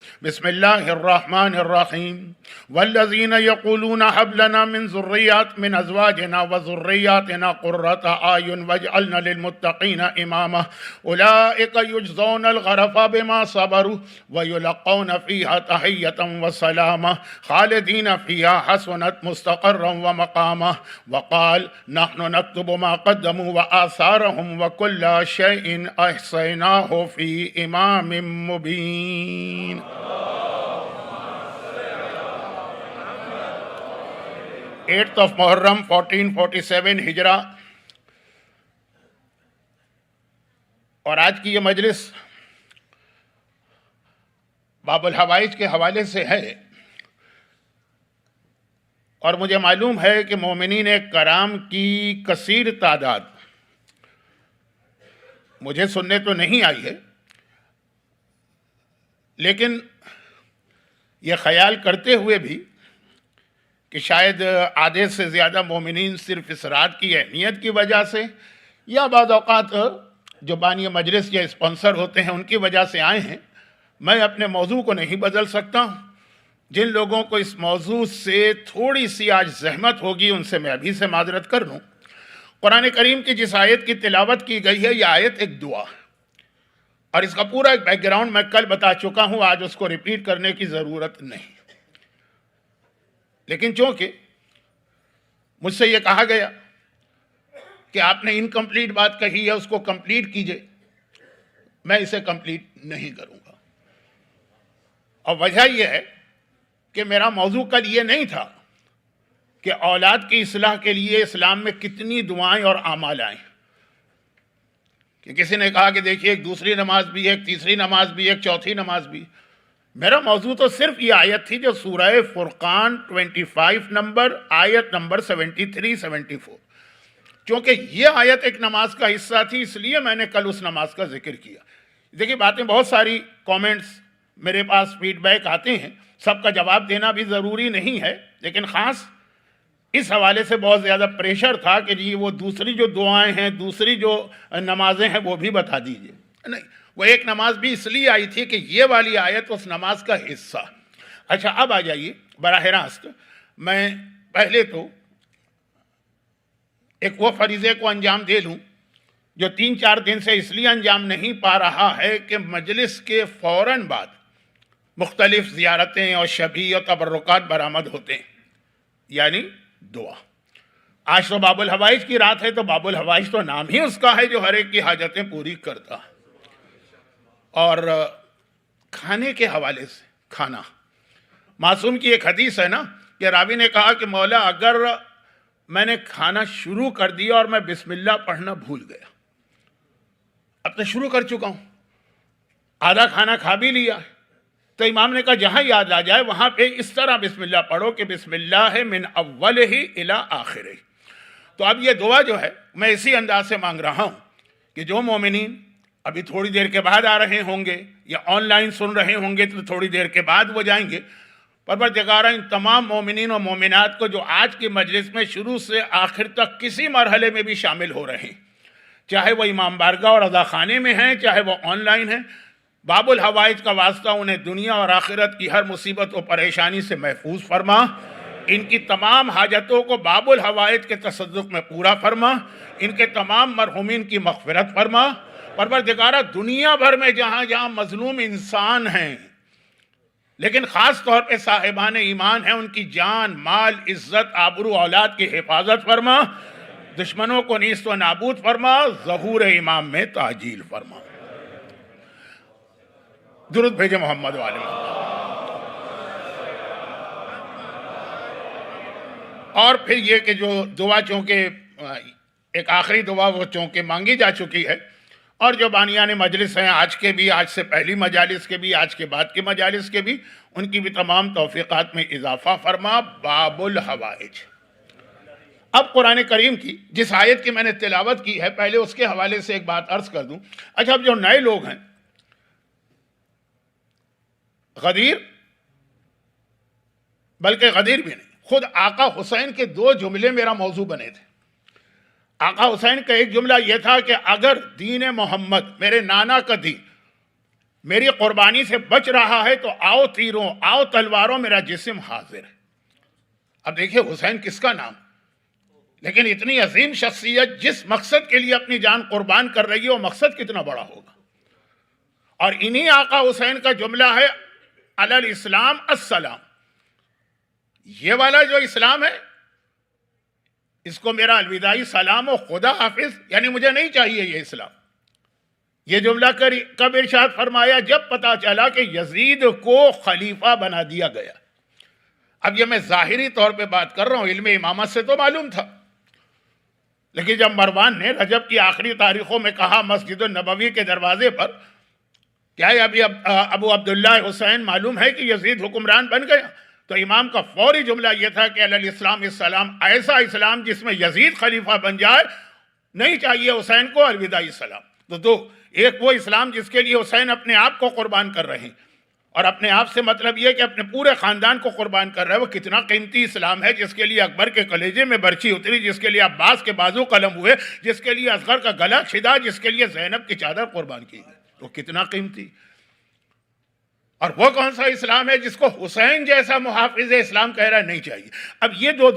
بسم الله الرحمن الرحيم والذين يقولون هب لنا من أزواجنا وذرياتنا قرة أعين واجعلنا للمتقين إماما أولئك يجزون الغرفة بما صبروا ويلقون فيها تحية وسلاما خالدين فيها حسنت مستقرا ومقاما وقال نحن نكتب ما قدموا وآثارهم وكل شيء أحصيناه في إمام مبين. 8th of Muharram 1447 ہجرہ. اور آج کی یہ مجلس باب الحوائج کے حوالے سے ہے، اور مجھے معلوم ہے کہ مومنین کرام کی کثیر تعداد مجھے سننے تو نہیں آئی ہے، لیکن یہ خیال کرتے ہوئے بھی کہ شاید آدھے سے زیادہ مومنین صرف اس رات کی اہمیت کی وجہ سے یا بعض اوقات جو بانی مجلس یا اسپانسر ہوتے ہیں ان کی وجہ سے آئے ہیں. میں اپنے موضوع کو نہیں بدل سکتا ہوں. جن لوگوں کو اس موضوع سے تھوڑی سی آج زحمت ہوگی ان سے میں ابھی سے معذرت کر لوں. قرآن کریم کی جس آیت کی تلاوت کی گئی ہے یہ آیت ایک دعا، اور اس کا پورا ایک بیک گراؤنڈ میں کل بتا چکا ہوں، آج اس کو ریپیٹ کرنے کی ضرورت نہیں. لیکن چونکہ مجھ سے یہ کہا گیا کہ آپ نے انکمپلیٹ بات کہی ہے اس کو کمپلیٹ کیجئے، میں اسے کمپلیٹ نہیں کروں گا. اور وجہ یہ ہے کہ میرا موضوع کل یہ نہیں تھا کہ اولاد کی اصلاح کے لیے اسلام میں کتنی دعائیں اور اعمال آئیں. کہ کسی نے کہا کہ دیکھیے ایک دوسری نماز بھی ہے، ایک تیسری نماز بھی ہے، ایک چوتھی نماز بھی. میرا موضوع تو صرف یہ آیت تھی جو سورہ فرقان 25 نمبر آیت نمبر 73 74. چونکہ یہ آیت ایک نماز کا حصہ تھی اس لیے میں نے کل اس نماز کا ذکر کیا. دیکھیے باتیں بہت ساری کامنٹس میرے پاس فیڈ بیک آتے ہیں، سب کا جواب دینا بھی ضروری نہیں ہے، لیکن خاص اس حوالے سے بہت زیادہ پریشر تھا کہ جی وہ دوسری جو دعائیں ہیں، دوسری جو نمازیں ہیں وہ بھی بتا دیجئے. نہیں، وہ ایک نماز بھی اس لیے آئی تھی کہ یہ والی آیت اس نماز کا حصہ. اچھا اب آ جائیے براہ راست میں پہلے تو ایک وہ فریضے کو انجام دے لوں جو 3-4 دن سے اس لیے انجام نہیں پا رہا ہے کہ مجلس کے فوراً بعد مختلف زیارتیں اور شبیہ اور تبرکات برآمد ہوتے ہیں، یعنی دعا. آج تو باب الحوائج کی رات ہے، تو باب الحوائج تو نام ہی اس کا ہے جو ہر ایک کی حاجتیں پوری کرتا ہے. اور کھانے کے حوالے سے کھانا، معصوم کی ایک حدیث ہے نا کہ راوی نے کہا کہ مولا اگر میں نے کھانا شروع کر دیا اور میں بسم اللہ پڑھنا بھول گیا، اب تو شروع کر چکا ہوں، آدھا کھانا کھا بھی لیا ہے، تو امام نے کہا جہاں یاد آ جائے وہاں پہ اس طرح بسم اللہ پڑھو کہ بسم اللہ من اولہ الی آخرہ. تو اب یہ دعا جو ہے میں اسی انداز سے مانگ رہا ہوں کہ جو مومنین ابھی تھوڑی دیر کے بعد آ رہے ہوں گے یا آن لائن سن رہے ہوں گے تو تھوڑی دیر کے بعد وہ جائیں گے، پروردگار ان تمام مومنین اور مومنات کو جو آج کی مجلس میں شروع سے آخر تک کسی مرحلے میں بھی شامل ہو رہے ہیں، چاہے وہ امام بارگاہ اور رضا خانے میں ہیں، چاہے وہ آن لائن ہیں، باب الحوائج کا واسطہ انہیں دنیا اور آخرت کی ہر مصیبت و پریشانی سے محفوظ فرما. ان کی تمام حاجتوں کو باب الحوائج کے تصدق میں پورا فرما. ان کے تمام مرحومین کی مغفرت فرما. پروردگارہ دنیا بھر میں جہاں جہاں مظلوم انسان ہیں لیکن خاص طور پہ صاحبان ایمان ہیں، ان کی جان، مال، عزت، آبرو، اولاد کی حفاظت فرما. دشمنوں کو نیست و نابود فرما. ظہور امام میں تعجیل فرما. درود بھیجے محمد و آل محمد. اور پھر یہ کہ جو دعا چونکہ ایک آخری دعا وہ چونکہ مانگی جا چکی ہے، اور جو بانیان مجلس ہیں آج کے بھی، آج سے پہلی مجالس کے بھی، آج کے بعد کے مجالس کے بھی، ان کی بھی تمام توفیقات میں اضافہ فرما. باب الحوائج. اب قرآن کریم کی جس آیت کی میں نے تلاوت کی ہے پہلے اس کے حوالے سے ایک بات عرض کر دوں. اچھا اب جو نئے لوگ ہیں، غدیر، بلکہ غدیر بھی نہیں، خود آقا حسین کے 2 جملے میرا موضوع بنے تھے. آقا حسین کا ایک جملہ یہ تھا کہ اگر دین محمد، میرے نانا کا دین، میری قربانی سے بچ رہا ہے تو آؤ تیروں، آؤ تلواروں، میرا جسم حاضر ہے۔ اب دیکھیں حسین کس کا نام، لیکن اتنی عظیم شخصیت جس مقصد کے لیے اپنی جان قربان کر رہی ہے وہ مقصد کتنا بڑا ہوگا۔ اور انہی آقا حسین کا جملہ ہے علی الاسلام السلام، یہ والا جو اسلام ہے اس کو میرا الوداعی سلام و خدا حافظ، یعنی مجھے نہیں چاہیے یہ اسلام۔ یہ جملہ کب ارشاد فرمایا؟ جب پتا چلا کہ یزید کو خلیفہ بنا دیا گیا۔ اب یہ میں ظاہری طور پہ بات کر رہا ہوں، علم امامت سے تو معلوم تھا، لیکن جب مروان نے رجب کی آخری تاریخوں میں کہا مسجد النبوی کے دروازے پر کیا ابھی ابو عبداللہ حسین معلوم ہے کہ یزید حکمران بن گیا، تو امام کا فوری جملہ یہ تھا کہ علی الاسلام السلام، ایسا اسلام جس میں یزید خلیفہ بن جائے، نہیں چاہیے حسین کو الوداعی سلام۔ تو دو، ایک وہ اسلام جس کے لیے حسین اپنے آپ کو قربان کر رہے ہیں، اور اپنے آپ سے مطلب یہ کہ اپنے پورے خاندان کو قربان کر رہے ہیں۔ وہ کتنا قیمتی اسلام ہے جس کے لیے اکبر کے کلیجے میں برچھی اتری، جس کے لیے عباس کے بازو قلم ہوئے، جس کے لیے اصغر کا گلا چھدا، جس کے لیے زینب کی چادر قربان کی گئی، تو کتنا قیمتی۔ اور وہ کون سا اسلام ہے جس کو حسین جیسا محافظ اسلام کہہ رہا ہے نہیں چاہیے۔ اب یہ دو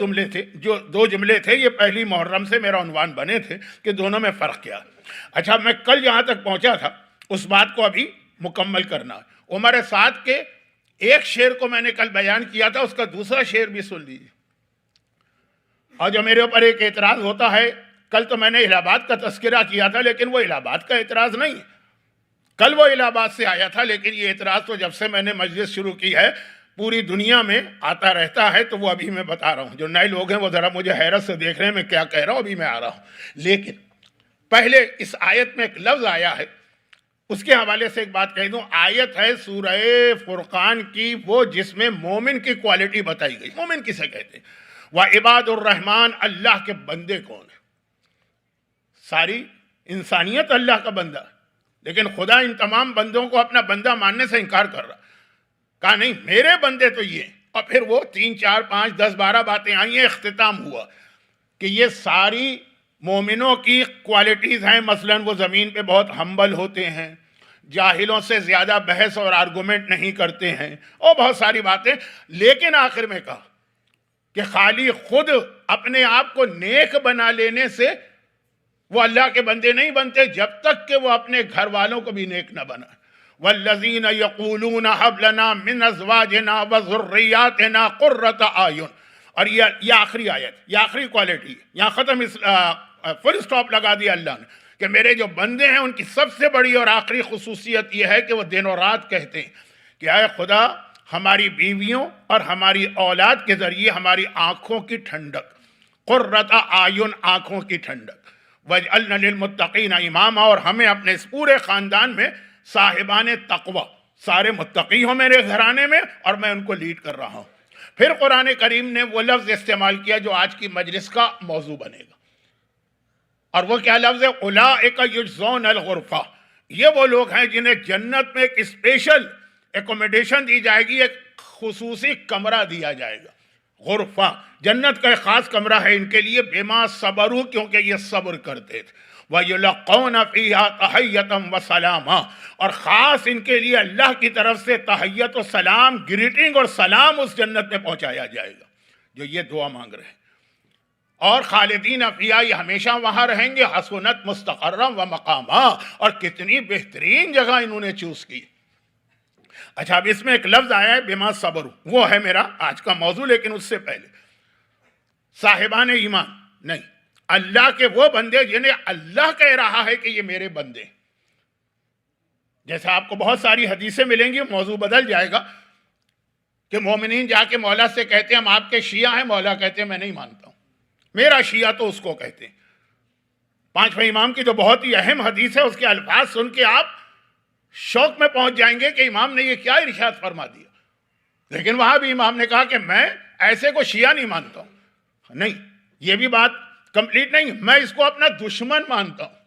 جملے تھے، یہ پہلی محرم سے میرا عنوان بنے تھے کہ دونوں میں فرق کیا۔ اچھا، میں کل جہاں تک پہنچا تھا اس بات کو ابھی مکمل کرنا ہے۔ عمر سعد کے ایک شعر کو میں نے کل بیان کیا تھا، اس کا دوسرا شعر بھی سن لیجیے۔ اور جو میرے اوپر ایک اعتراض ہوتا ہے، کل تو میں نے الہ آباد کا تذکرہ کیا تھا، لیکن وہ الہ آباد کا اعتراض نہیں ہے، کل وہ الہ آباد سے آیا تھا، لیکن یہ اعتراض تو جب سے میں نے مجلس شروع کی ہے پوری دنیا میں آتا رہتا ہے، تو وہ ابھی میں بتا رہا ہوں۔ جو نئے لوگ ہیں وہ ذرا مجھے حیرت سے دیکھ رہے ہیں میں کیا کہہ رہا ہوں، ابھی میں آ رہا ہوں۔ لیکن پہلے اس آیت میں ایک لفظ آیا ہے، اس کے حوالے سے ایک بات کہہ دوں۔ آیت ہے سورہ فرقان کی، وہ جس میں مومن کی کوالٹی بتائی گئی۔ مومن کسے کہتے ہیں؟ وعباد الرحمن، اللہ کے بندے کون ہیں؟ ساری انسانیت اللہ کا بندہ، لیکن خدا ان تمام بندوں کو اپنا بندہ ماننے سے انکار کر رہا، کہا نہیں میرے بندے تو یہ۔ اور پھر وہ 3 4 5 10 12 باتیں آئی ہیں، اختتام ہوا کہ یہ ساری مومنوں کی کوالٹیز ہیں۔ مثلا وہ زمین پہ بہت ہمبل ہوتے ہیں، جاہلوں سے زیادہ بحث اور آرگومنٹ نہیں کرتے ہیں، اور بہت ساری باتیں۔ لیکن آخر میں کہا کہ خالی خود اپنے آپ کو نیک بنا لینے سے وہ اللہ کے بندے نہیں بنتے، جب تک کہ وہ اپنے گھر والوں کو بھی نیک نہ بنائیں۔ والذین یقولون ھب لنا من ازواجنا وذریاتنا قرۃ اعین، اور یہ آخری آیت، یہ آخری کوالٹی، یہاں ختم، فل سٹاپ لگا دیا اللہ نے کہ میرے جو بندے ہیں ان کی سب سے بڑی اور آخری خصوصیت یہ ہے کہ وہ دن و رات کہتے ہیں کہ اے خدا ہماری بیویوں اور ہماری اولاد کے ذریعے ہماری آنکھوں کی ٹھنڈک، قرۃ اعین، آنکھوں کی ٹھنڈک، وَاجْعَلْنَا لِلْمُتَّقِينَ اماما، اور ہمیں اپنے اس پورے خاندان میں صاحبان تقوی، سارے متقی ہوں میرے گھرانے میں، اور میں ان کو لیڈ کر رہا ہوں۔ پھر قرآن کریم نے وہ لفظ استعمال کیا جو آج کی مجلس کا موضوع بنے گا، اور وہ کیا لفظ ہے؟ اولئک یجزون الغرفہ، یہ وہ لوگ ہیں جنہیں جنت میں ایک اسپیشل ایکوموڈیشن دی جائے گی، ایک خصوصی کمرہ دیا جائے گا۔ غرفہ جنت کا ایک خاص کمرہ ہے ان کے لیے، بما صبروا، کیونکہ یہ صبر کرتے تھے، وَيُلَقَّوْنَ فِيهَا تَحِيَّةً وَسَلَامًا، اور خاص ان کے لیے اللہ کی طرف سے تحیت و سلام، گریٹنگ اور سلام اس جنت میں پہنچایا جائے گا جو یہ دعا مانگ رہے ہیں۔ اور خالدین فیہا، یہ ہمیشہ وہاں رہیں گے، حسنت مستقرا و مقاما، اور کتنی بہترین جگہ انہوں نے چوز کی۔ اچھا، اب اس میں ایک لفظ آیا ہے بما صبر، وہ ہے میرا آج کا موضوع، لیکن اس سے پہلے صاحبان ایمان نہیں، اللہ کے وہ بندے جنہیں اللہ کہہ رہا ہے کہ یہ میرے بندے۔ جیسے آپ کو بہت ساری حدیثیں ملیں گی، موضوع بدل جائے گا، کہ مومنین جا کے مولا سے کہتے ہیں ہم آپ کے شیعہ ہیں، مولا کہتے ہیں میں نہیں مانتا ہوں، میرا شیعہ تو اس کو کہتے ہیں۔ 5ویں امام کی جو بہت ہی اہم حدیث ہے، اس کے الفاظ سن کے آپ شوق میں پہنچ جائیں گے کہ امام نے یہ کیا ارشاد فرما دیا۔ لیکن وہاں بھی امام نے کہا کہ میں ایسے کو شیعہ نہیں مانتا ہوں، نہیں، یہ بھی بات کمپلیٹ نہیں، میں اس کو اپنا دشمن مانتا ہوں۔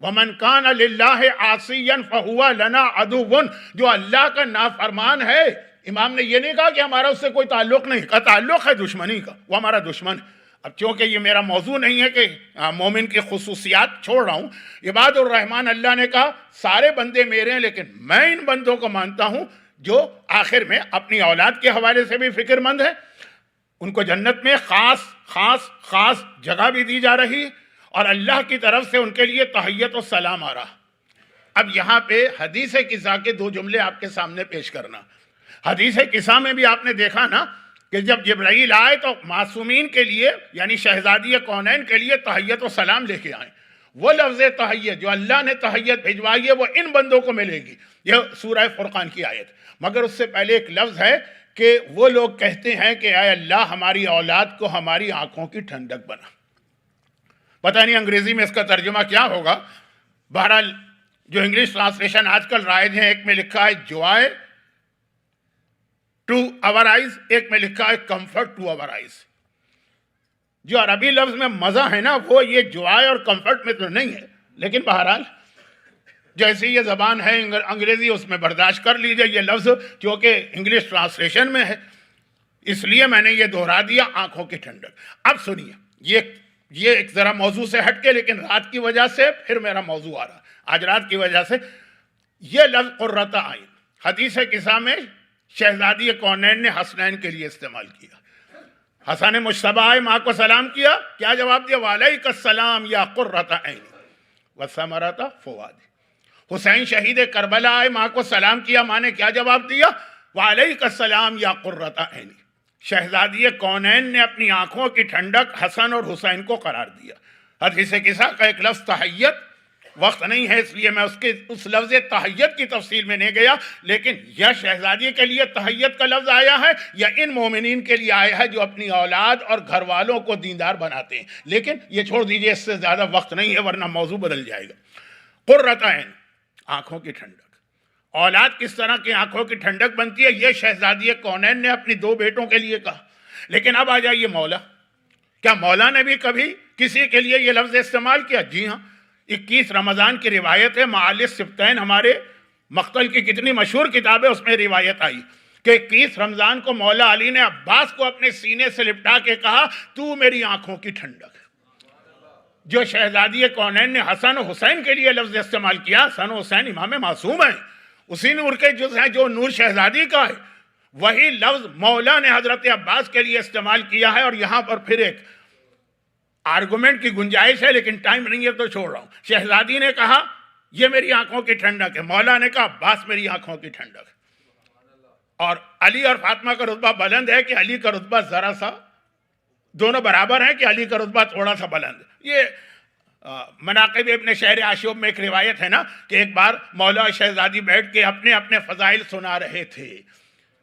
وَمَنْ كَانَ لِلَّهِ عَاصِيًا فَهُوَ لَنَا عَدُوٌ، جو اللہ کا نافرمان ہے، امام نے یہ نہیں کہا کہ ہمارا اس سے کوئی تعلق نہیں، کا تعلق ہے دشمنی کا، وہ ہمارا دشمن ہے۔ اب چونکہ یہ میرا موضوع نہیں ہے کہ مومن کی خصوصیات چھوڑ رہا ہوں. عباد الرحمن اللہ نے کہا سارے بندے میرے ہیں، لیکن میں ان بندوں کو مانتا ہوں جو آخر میں اپنی اولاد کے حوالے سے بھی فکر مند ہے. ان کو جنت میں خاص خاص خاص جگہ بھی دی جا رہی اور اللہ کی طرف سے ان کے لیے تحیت و سلام آ رہا. اب یہاں پہ حدیث قصہ کے دو جملے آپ کے سامنے پیش کرنا. حدیث قصہ میں بھی آپ نے دیکھا نا کہ جب جبرائیل آئے تو معصومین کے لیے یعنی شہزادی کونین کے لیے تحیت و سلام لے کے آئے. وہ لفظ تحیت جو اللہ نے تحیت بھجوائی ہے وہ ان بندوں کو ملے گی. یہ سورہ فرقان کی آیت. مگر اس سے پہلے ایک لفظ ہے کہ وہ لوگ کہتے ہیں کہ اے اللہ ہماری اولاد کو ہماری آنکھوں کی ٹھنڈک بنا. پتہ نہیں انگریزی میں اس کا ترجمہ کیا ہوگا. بہرحال جو انگلش ٹرانسلیشن آج کل رائج ہیں، ایک میں لکھا ہے جوائے ٹو آور آئیز، ایک میں لکھا ہے کمفرٹ ٹو آور آئیز. جو عربی لفظ میں مزہ ہے نا وہ یہ جوائے اور کمفرٹ میں تو نہیں ہے، لیکن بہرحال جیسی یہ زبان ہے انگریزی اس میں برداشت کر لیجئے. یہ لفظ چونکہ انگلش ٹرانسلیشن میں ہے اس لیے میں نے یہ دہرا دیا، آنکھوں کی ٹھنڈک. اب سنیے یہ ایک ذرا موضوع سے ہٹ کے، لیکن رات کی وجہ سے پھر میرا موضوع آ رہا. آج رات کی وجہ سے یہ لفظ قرۃ عین حدیث قصہ میں شہزادی کونین نے حسنین کے لیے استعمال کیا. حسن مجتبی آئے، ماں کو سلام کیا، کیا جواب دیا؟ وعلیک السلام یا قرۃ عین وثمرۃ فؤاد. حسین شہید کربلا آئے، ماں کو سلام کیا، ماں نے کیا جواب دیا؟ وعلیک السلام یا قرۃ عین. شہزادی کونین نے اپنی آنکھوں کی ٹھنڈک حسن اور حسین کو قرار دیا. حدیث قصہ کا ایک لفظ تحیت، وقت نہیں ہے اس لیے میں اس لفظ تحیت کی تفصیل میں نہیں گیا، لیکن یہ شہزادی کے لیے تحیت کا لفظ آیا ہے یا ان مومنین کے لیے آیا ہے جو اپنی اولاد اور گھر والوں کو دیندار بناتے ہیں. لیکن یہ چھوڑ دیجئے، اس سے زیادہ وقت نہیں ہے ورنہ موضوع بدل جائے گا. قرۃ عین، آنکھوں کی ٹھنڈک. اولاد کس طرح کی آنکھوں کی ٹھنڈک بنتی ہے یہ شہزادی کونین نے اپنی دو بیٹوں کے لیے کہا. لیکن اب آ جائیے مولا. کیا مولا نے بھی کبھی کسی کے لیے یہ لفظ استعمال کیا؟ جی ہاں. 21 رمضان کی روایت ہے، معالی السبتین ہمارے مقتل کی کتنی مشہور کتاب ہے، اس میں روایت آئی کہ 21 رمضان کو مولا علی نے عباس کو اپنے سینے سے لپٹا کے کہا تو میری آنکھوں کی ٹھنڈک. جو شہزادی کونین نے حسن و حسین کے لیے لفظ استعمال کیا، حسن و حسین امام معصوم ہیں، اسی نور کے جز ہیں جو نور شہزادی کا ہے، وہی لفظ مولا نے حضرت عباس کے لیے استعمال کیا ہے. اور یہاں پر پھر ایک آرگومنٹ کی گنجائش ہے لیکن ٹائم نہیں ہے تو چھوڑ رہا ہوں. شہزادی نے کہا یہ میری آنکھوں کی ٹھنڈک ہے، مولا نے کہا عباس میری آنکھوں کی ٹھنڈک. اور علی اور فاطمہ کا رتبہ بلند ہے کہ علی کا رتبہ ذرا سا، دونوں برابر ہیں کہ علی کا رتبہ تھوڑا سا بلند. یہ مناقب ابن شہر عاشوب میں ایک روایت ہے نا کہ ایک بار مولا اور شہزادی بیٹھ کے اپنے اپنے فضائل سنا رہے تھے.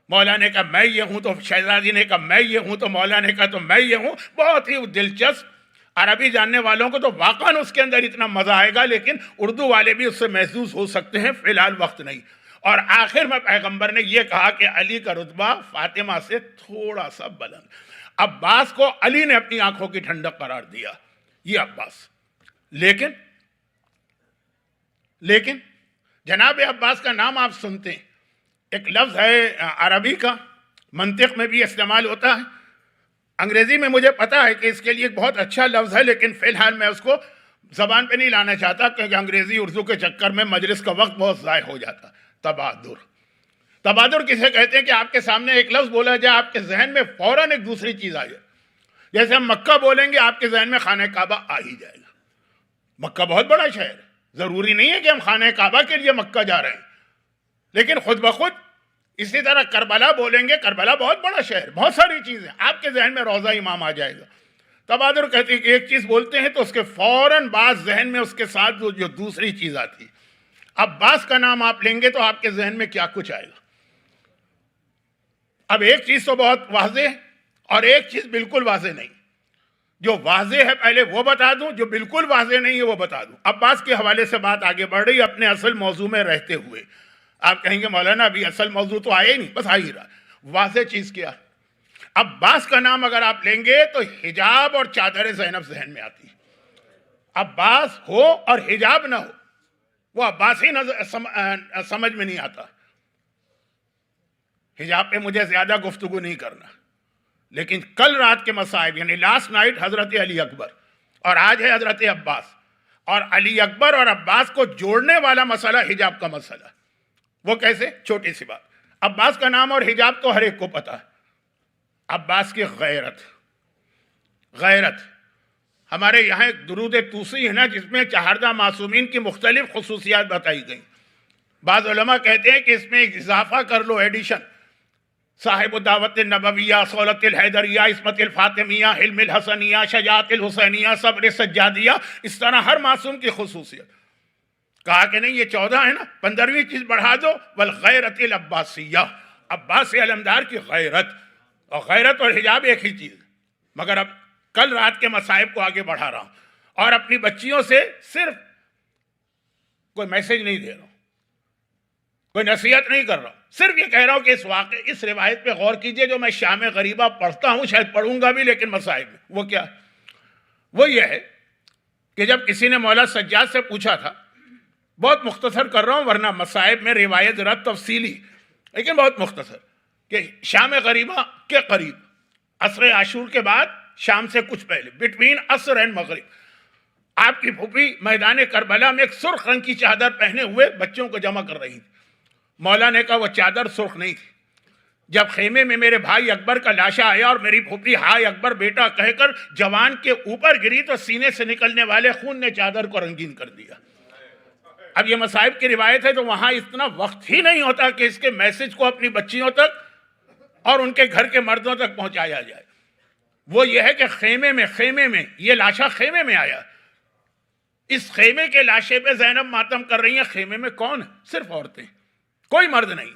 مولا نے کہا میں یہ ہوں، تو شہزادی نے کہا میں یہ ہوں، تو مولا نے کہا تو میں یہ ہوں. بہت ہی دلچسپ. عربی جاننے والوں کو تو واقعاً اس کے اندر اتنا مزہ آئے گا، لیکن اردو والے بھی اس سے محظوظ ہو سکتے ہیں، فی الحال وقت نہیں. اور آخر میں پیغمبر نے یہ کہا کہ علی کا رتبہ فاطمہ سے تھوڑا سا بلند. عباس کو علی نے اپنی آنکھوں کی ٹھنڈک قرار دیا، یہ عباس. لیکن جناب عباس کا نام آپ سنتے ہیں، ایک لفظ ہے عربی کا، منطق میں بھی استعمال ہوتا ہے. انگریزی میں مجھے پتا ہے کہ اس کے لیے ایک بہت اچھا لفظ ہے، لیکن فی الحال میں اس کو زبان پہ نہیں لانا چاہتا کیونکہ انگریزی اردو کے چکر میں مجلس کا وقت بہت ضائع ہو جاتا. تبادر. تبادر کسے کہتے ہیں کہ آپ کے سامنے ایک لفظ بولا جائے، آپ کے ذہن میں فوراً ایک دوسری چیز آ جائے. جیسے ہم مکہ بولیں گے آپ کے ذہن میں خانہ کعبہ آ ہی جائے گا. مکہ بہت بڑا شہر ہے، ضروری نہیں ہے کہ ہم خانہ کعبہ کے لیے مکہ جا رہے ہیں، لیکن خود بخود. اسی طرح کربلا بولیں گے، کربلا بہت بڑا شہر، بہت ساری چیزیں، آپ کے ذہن میں روضہ امام آ جائے گا. تبادر کہتے ہیں کہ ایک چیز بولتے ہیں تو اس کے فوراً بعد ذہن میں اس کے ساتھ جو دوسری چیز آتی. عباس کا نام آپ لیں گے تو آپ کے ذہن میں کیا کچھ آئے گا. اب ایک چیز تو بہت واضح ہے اور ایک چیز بالکل واضح نہیں. جو واضح ہے پہلے وہ بتا دوں، جو بالکل واضح نہیں ہے وہ بتا دوں. عباس کے حوالے سے بات آگے بڑھ رہی اپنے اصل موضوع میں رہتے ہوئے. آپ کہیں گے مولانا ابھی اصل موضوع تو آیا ہی نہیں، بس آ ہی رہا. واضح چیز کیا ہے؟ عباس کا نام اگر آپ لیں گے تو حجاب اور چادر زینب ذہن میں آتی ہے. عباس ہو اور حجاب نہ ہو وہ عباس ہی سمجھ میں نہیں آتا. حجاب پہ مجھے زیادہ گفتگو نہیں کرنا، لیکن کل رات کے مصائب یعنی لاسٹ نائٹ حضرت علی اکبر اور آج ہے حضرت عباس، اور علی اکبر اور عباس کو جوڑنے والا مسئلہ حجاب کا مسئلہ. وہ کیسے؟ چھوٹی سی بات. عباس کا نام اور حجاب تو ہر ایک کو پتا ہے. عباس کی غیرت ہمارے یہاں ایک درود توسی ہے نا، جس میں چہاردہ معصومین کی مختلف خصوصیات بتائی گئیں. بعض علماء کہتے ہیں کہ اس میں ایک اضافہ کر لو، ایڈیشن. صاحب الدعوت النبویہ، صولت الحیدریہ، عصمت الفاطمیہ، حلم الحسنیہ، شجاعت الحسینیہ، صبر سجادیہ، اس طرح ہر معصوم کی خصوصیت. کہا کہ نہیں یہ 14 ہے نا، 15ویں چیز بڑھا دو، والغیرت العباسیہ، عباس علمدار کی غیرت. اور غیرت اور حجاب ایک ہی چیز. مگر اب کل رات کے مصائب کو آگے بڑھا رہا ہوں، اور اپنی بچیوں سے صرف کوئی میسج نہیں دے رہا ہوں، کوئی نصیحت نہیں کر رہا ہوں، صرف یہ کہہ رہا ہوں کہ اس روایت پہ غور کیجئے جو میں شام غریبہ پڑھتا ہوں، شاید پڑھوں گا بھی لیکن مصائب میں. وہ کیا؟ وہ یہ ہے کہ جب کسی نے مولا سجاد سے پوچھا تھا، بہت مختصر کر رہا ہوں ورنہ مصائب میں روایت ذرا تفصیلی، لیکن بہت مختصر، کہ شام غریبہ کے قریب عصر عاشور کے بعد شام سے کچھ پہلے، بٹوین عصر اینڈ مغرب، آپ کی پھوپھی میدان کربلا میں ایک سرخ رنگ کی چادر پہنے ہوئے بچوں کو جمع کر رہی تھی. مولا نے کہا وہ چادر سرخ نہیں تھی. جب خیمے میں میرے بھائی اکبر کا لاشا آیا اور میری پھوپھی ہائے اکبر بیٹا کہہ کر جوان کے اوپر گری تو سینے سے نکلنے والے خون نے چادر کو رنگین کر دیا. اب یہ مصائب کی روایت ہے تو وہاں اتنا وقت ہی نہیں ہوتا کہ اس کے میسج کو اپنی بچیوں تک اور ان کے گھر کے مردوں تک پہنچایا جائے. وہ یہ ہے کہ خیمے میں یہ لاشا خیمے میں آیا. اس خیمے کے لاشے پہ زینب ماتم کر رہی ہیں. خیمے میں کون ہے؟ صرف عورتیں، کوئی مرد نہیں،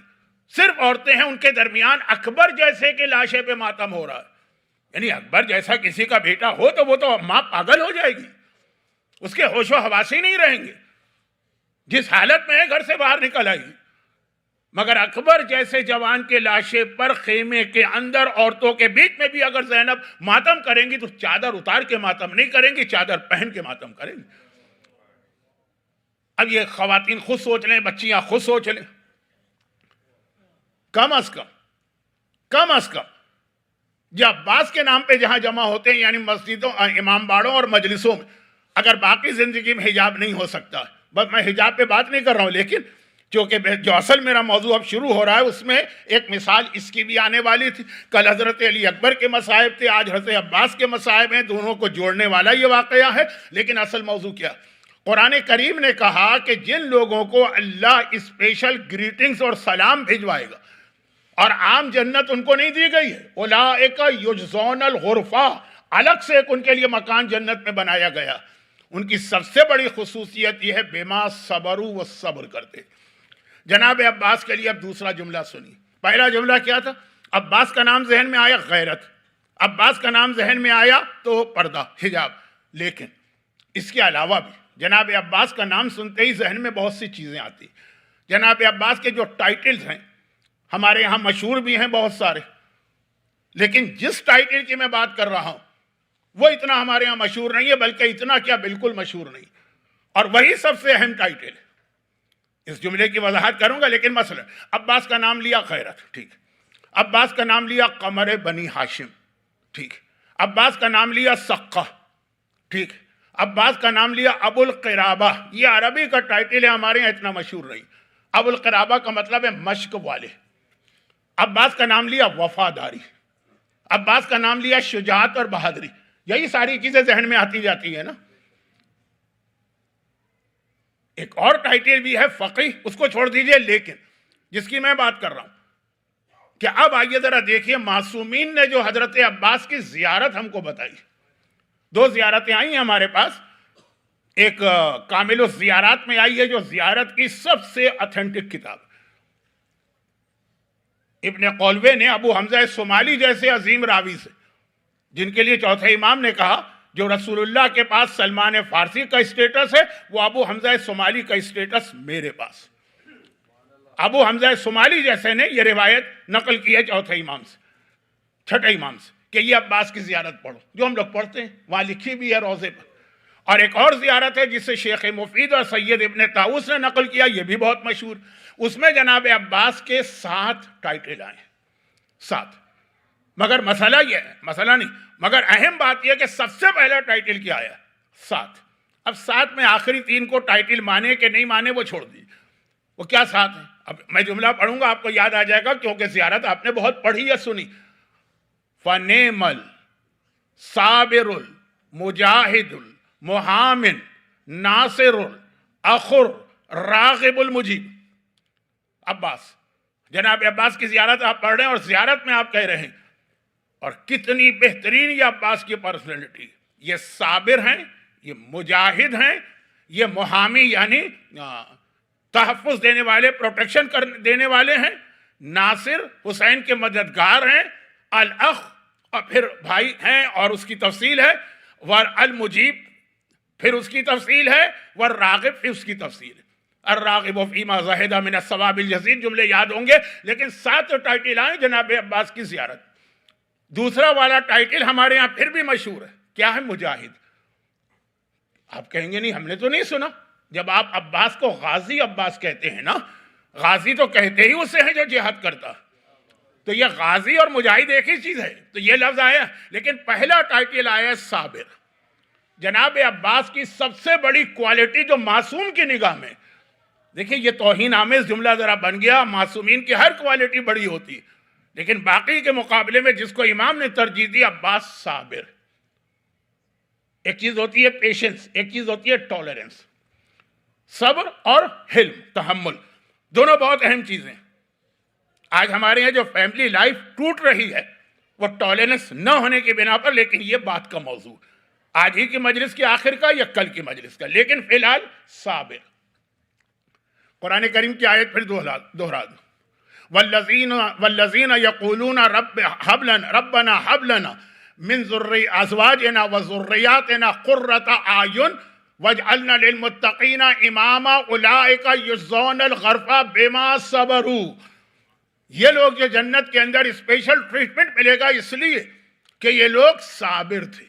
صرف عورتیں ہیں. ان کے درمیان اکبر جیسے کے لاشے پہ ماتم ہو رہا ہے. یعنی اکبر جیسا کسی کا بیٹا ہو تو وہ تو ماں پاگل ہو جائے گی، اس کے ہوش و حواس ہی نہیں رہیں گے. جس حالت میں ہے گھر سے باہر نکل آئی. مگر اکبر جیسے جوان کے لاشے پر خیمے کے اندر عورتوں کے بیچ میں بھی اگر زینب ماتم کریں گی تو چادر اتار کے ماتم نہیں کریں گی، چادر پہن کے ماتم کریں گی. اب یہ خواتین خود سوچ لیں، بچیاں خود سوچ لیں. کم از کم جب عباس کے نام پہ جہاں جمع ہوتے ہیں یعنی مسجدوں، امام باڑوں اور مجلسوں میں، اگر باقی زندگی میں حجاب نہیں ہو سکتا، بس میں حجاب پہ بات نہیں کر رہا ہوں، لیکن چونکہ جو اصل میرا موضوع اب شروع ہو رہا ہے اس میں ایک مثال اس کی بھی آنے والی تھی. کل حضرت علی اکبر کے مصائب تھے، آج حضرت عباس کے مصائب ہیں. دونوں کو جوڑنے والا یہ واقعہ ہے. لیکن اصل موضوع کیا؟ قرآن کریم نے کہا کہ جن لوگوں کو اللہ اسپیشل گریٹنگز اور سلام بھیجوائے گا اور عام جنت ان کو نہیں دی گئی ہے، اولئک یجزون الغرفہ، الگ سے ایک ان کے لیے مکان جنت میں بنایا گیا. ان کی سب سے بڑی خصوصیت یہ ہے بما صبروا، وہ صبر کرتے. جناب عباس کے لیے اب دوسرا جملہ سنی. پہلا جملہ کیا تھا؟ عباس کا نام ذہن میں آیا غیرت، عباس کا نام ذہن میں آیا تو پردہ، حجاب. لیکن اس کے علاوہ بھی جناب عباس کا نام سنتے ہی ذہن میں بہت سی چیزیں آتی. جناب عباس کے جو ٹائٹلز ہیں ہمارے یہاں مشہور بھی ہیں بہت سارے، لیکن جس ٹائٹل کی میں بات کر رہا ہوں وہ اتنا ہمارے یہاں مشہور نہیں ہے، بلکہ اتنا کیا بالکل مشہور نہیں، اور وہی سب سے اہم ٹائٹل ہے. اس جملے کی وضاحت کروں گا، لیکن مثلا عباس کا نام لیا غیرت، ٹھیک. عباس کا نام لیا قمر بنی ہاشم، ٹھیک. عباس کا نام لیا سقہ، ٹھیک. عباس کا نام لیا ابو القرابہ، یہ عربی کا ٹائٹل ہے، ہمارے یہاں اتنا مشہور نہیں. ابو القرابہ کا مطلب ہے مشک والے. عباس کا نام لیا وفاداری. عباس کا نام لیا شجاعت اور بہادری. یہی ساری چیزیں ذہن میں آتی جاتی ہیں نا. ایک اور ٹائٹل بھی ہے فقیہ، اس کو چھوڑ دیجئے، لیکن جس کی میں بات کر رہا ہوں کہ اب آئیے ذرا دیکھیے معصومین نے جو حضرت عباس کی زیارت ہم کو بتائی. 2 زیارتیں آئی ہیں ہمارے پاس. ایک کامل الزیارات میں آئی ہے جو زیارت کی سب سے اتھینٹک کتاب. ابن قولوے نے ابو حمزہ صومالی جیسے عظیم راوی سے، جن کے لیے چوتھے امام نے کہا جو رسول اللہ کے پاس سلمان فارسی کا اسٹیٹس ہے وہ ابو حمزہ صومالی کا اسٹیٹس میرے پاس. ابو حمزہ صومالی جیسے نے یہ روایت نقل کی ہے چوتھے امام سے، چھٹے امام سے، کہ یہ عباس کی زیارت پڑھو، جو ہم لوگ پڑھتے ہیں، وہاں لکھی بھی ہے روضے پر. اور ایک اور زیارت ہے جسے شیخ مفید اور سید ابن طاؤس نے نقل کیا، یہ بھی بہت مشہور. اس میں جناب عباس کے 7 ٹائٹل آئے، 7. مگر مسئلہ یہ ہے، مسئلہ نہیں، مگر اہم بات یہ کہ سب سے پہلا ٹائٹل کیا آیا؟ سات۔ اب سات میں آخری تین کو ٹائٹل مانے کہ نہیں مانے وہ چھوڑ دیجیے، وہ کیا سات ہیں؟ اب میں جملہ پڑھوں گا آپ کو یاد آ جائے گا، کیونکہ زیارت آپ نے بہت پڑھی یا سنی۔ فَنِعْمَ الصَّابِرُ الْمُجَاهِدُ الْمُحَامِنُ نَاصِرُ الْأَخُرُ راغب المجیب۔ عباس، جناب عباس کی زیارت آپ پڑھ رہے ہیں اور زیارت میں آپ کہہ رہے ہیں، اور کتنی بہترین یہ عباس کی پرسنالٹی، یہ صابر ہیں، یہ مجاہد ہیں، یہ محامی یعنی تحفظ دینے والے، پروٹیکشن دینے والے ہیں، ناصر حسین کے مددگار ہیں، الاخ اور پھر بھائی ہیں اور اس کی تفصیل ہے، والمجیب پھر اس کی تفصیل ہے، والراغب پھر اس کی تفصیل ہے۔ الراغب فیما زہد من الثواب الجزیل، جملے یاد ہوں گے، لیکن 7 ٹائٹل آئیں جناب عباس کی زیارت۔ دوسرا والا ٹائٹل ہمارے یہاں پھر بھی مشہور ہے، کیا ہے؟ مجاہد۔ آپ کہیں گے نہیں ہم نے تو نہیں سنا، جب آپ عباس کو غازی عباس کہتے ہیں نا، غازی تو کہتے ہی اسے ہیں جو جہاد کرتا، تو یہ غازی اور مجاہد ایک ہی چیز ہے، تو یہ لفظ آیا، لیکن پہلا ٹائٹل آیا صابر۔ جناب عباس کی سب سے بڑی کوالٹی جو معصوم کی نگاہ میں، دیکھیں یہ توہین آمیز جملہ ذرا بن گیا، معصومین کی ہر کوالٹی بڑی ہوتی، لیکن باقی کے مقابلے میں جس کو امام نے ترجیح دی، عباس صابر۔ ایک چیز ہوتی ہے پیشنس، ایک چیز ہوتی ہے ٹالرنس، صبر اور حلم، تحمل، دونوں بہت اہم چیزیں۔ آج ہمارے یہاں جو فیملی لائف ٹوٹ رہی ہے وہ ٹالرنس نہ ہونے کی بنا پر، لیکن یہ بات کا موضوع آج ہی کی مجلس کے آخر کا یا کل کی مجلس کا، لیکن فی الحال صابر۔ قرآن کریم کی آیت پھر دوہرا دوں، والذین یقولون ربنا هب لنا من ازواجنا وذریاتنا قرۃ اعین واجعلنا للمتقین اماما اولئک یجزون الغرفہ بما صبروا۔ یہ لوگ جو جنت کے اندر اسپیشل ٹریٹمنٹ ملے گا اس لیے کہ یہ لوگ صابر تھے۔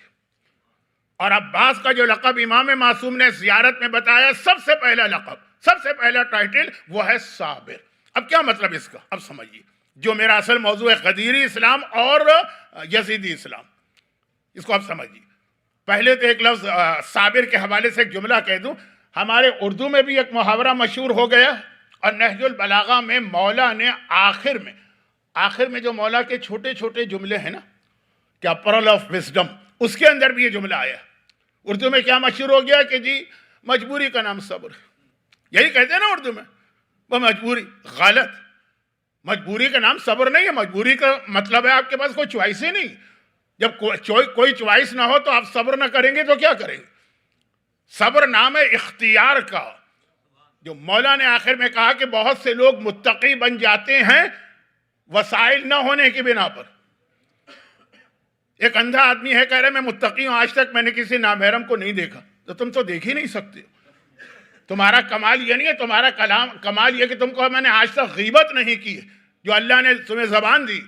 اور عباس کا جو لقب امام معصوم نے زیارت میں بتایا، سب سے پہلا لقب، سب سے پہلا ٹائٹل وہ ہے صابر۔ اب کیا مطلب اس کا؟ اب سمجھیے، جو میرا اصل موضوع ہے غدیری اسلام اور یزیدی اسلام، اس کو اب سمجھیے۔ پہلے تو ایک لفظ صابر کے حوالے سے ایک جملہ کہہ دوں، ہمارے اردو میں بھی ایک محاورہ مشہور ہو گیا، اور نہج البلاغہ میں مولا نے آخر میں جو مولا کے چھوٹے چھوٹے جملے ہیں نا، کیا پرل آف وزڈم، اس کے اندر بھی یہ جملہ آیا۔ اردو میں کیا مشہور ہو گیا کہ جی مجبوری کا نام صبر، یہی کہتے ہیں نا اردو میں، وہ مجبوری، غلط، مجبوری کا نام صبر نہیں ہے۔ مجبوری کا مطلب ہے آپ کے پاس کوئی چوائس ہی نہیں، جب کوئی چوائس نہ ہو تو آپ صبر نہ کریں گے تو کیا کریں گے؟ صبر نام ہے اختیار کا، جو مولا نے آخر میں کہا کہ بہت سے لوگ متقی بن جاتے ہیں وسائل نہ ہونے کی بنا پر۔ ایک اندھا آدمی ہے کہہ رہے میں متقی ہوں، آج تک میں نے کسی نامحرم کو نہیں دیکھا، تو تم تو دیکھ ہی نہیں سکتے ہو۔ تمہارا کمال یہ نہیں ہے، تمہارا کمال یہ کہ تم کو میں نے آج تک غیبت نہیں کی، جو اللہ نے تمہیں زبان دی۔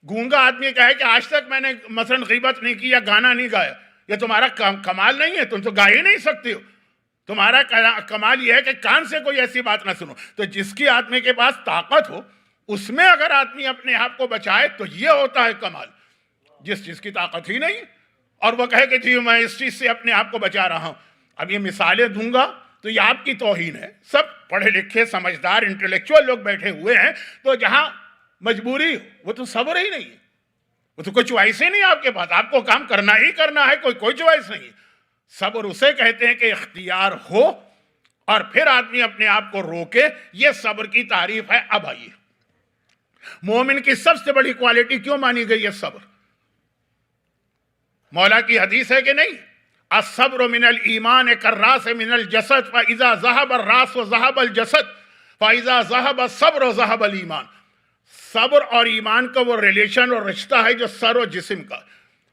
گونگا آدمی کہے کہ آج تک میں نے مثلا غیبت نہیں کی یا گانا نہیں گایا، یہ تمہارا کمال نہیں ہے، تم تو گا ہی نہیں سکتے ہو۔ تمہارا کمال یہ ہے کہ کان سے کوئی ایسی بات نہ سنو۔ تو جس کی آدمی کے پاس طاقت ہو، اس میں اگر آدمی اپنے آپ کو بچائے تو یہ ہوتا ہے کمال۔ جس چیز کی طاقت ہی نہیں اور وہ کہے کہ جی میں اس چیز سے اپنے آپ کو بچا رہا ہوں۔ اب یہ مثالیں دوں گا تو یہ آپ کی توہین ہے۔ سب پڑھے لکھے سمجھدار انٹلیکچوئل لوگ بیٹھے ہوئے ہیں، تو جہاں مجبوری وہ تو صبر ہی نہیں ہے، وہ تو کوئی چوائس ہی نہیں آپ کے پاس، آپ کو کام کرنا ہی کرنا ہے، کوئی چوائس نہیں۔ صبر اسے کہتے ہیں کہ اختیار ہو اور پھر آدمی اپنے آپ کو روکے، یہ صبر کی تعریف ہے۔ اب آئیے، مومن کی سب سے بڑی کوالٹی کیوں مانی گئی ہے؟ صبر۔ مولا کی حدیث ہے کہ نہیں، الصبر من الایمان کالراس من الجسد فاذا ذهب الراس وذهب الجسد فاذا ذهب الصبر وذهب الایمان۔ صبر اور ایمان کا وہ ریلیشن اور رشتہ ہے جو سر و جسم کا۔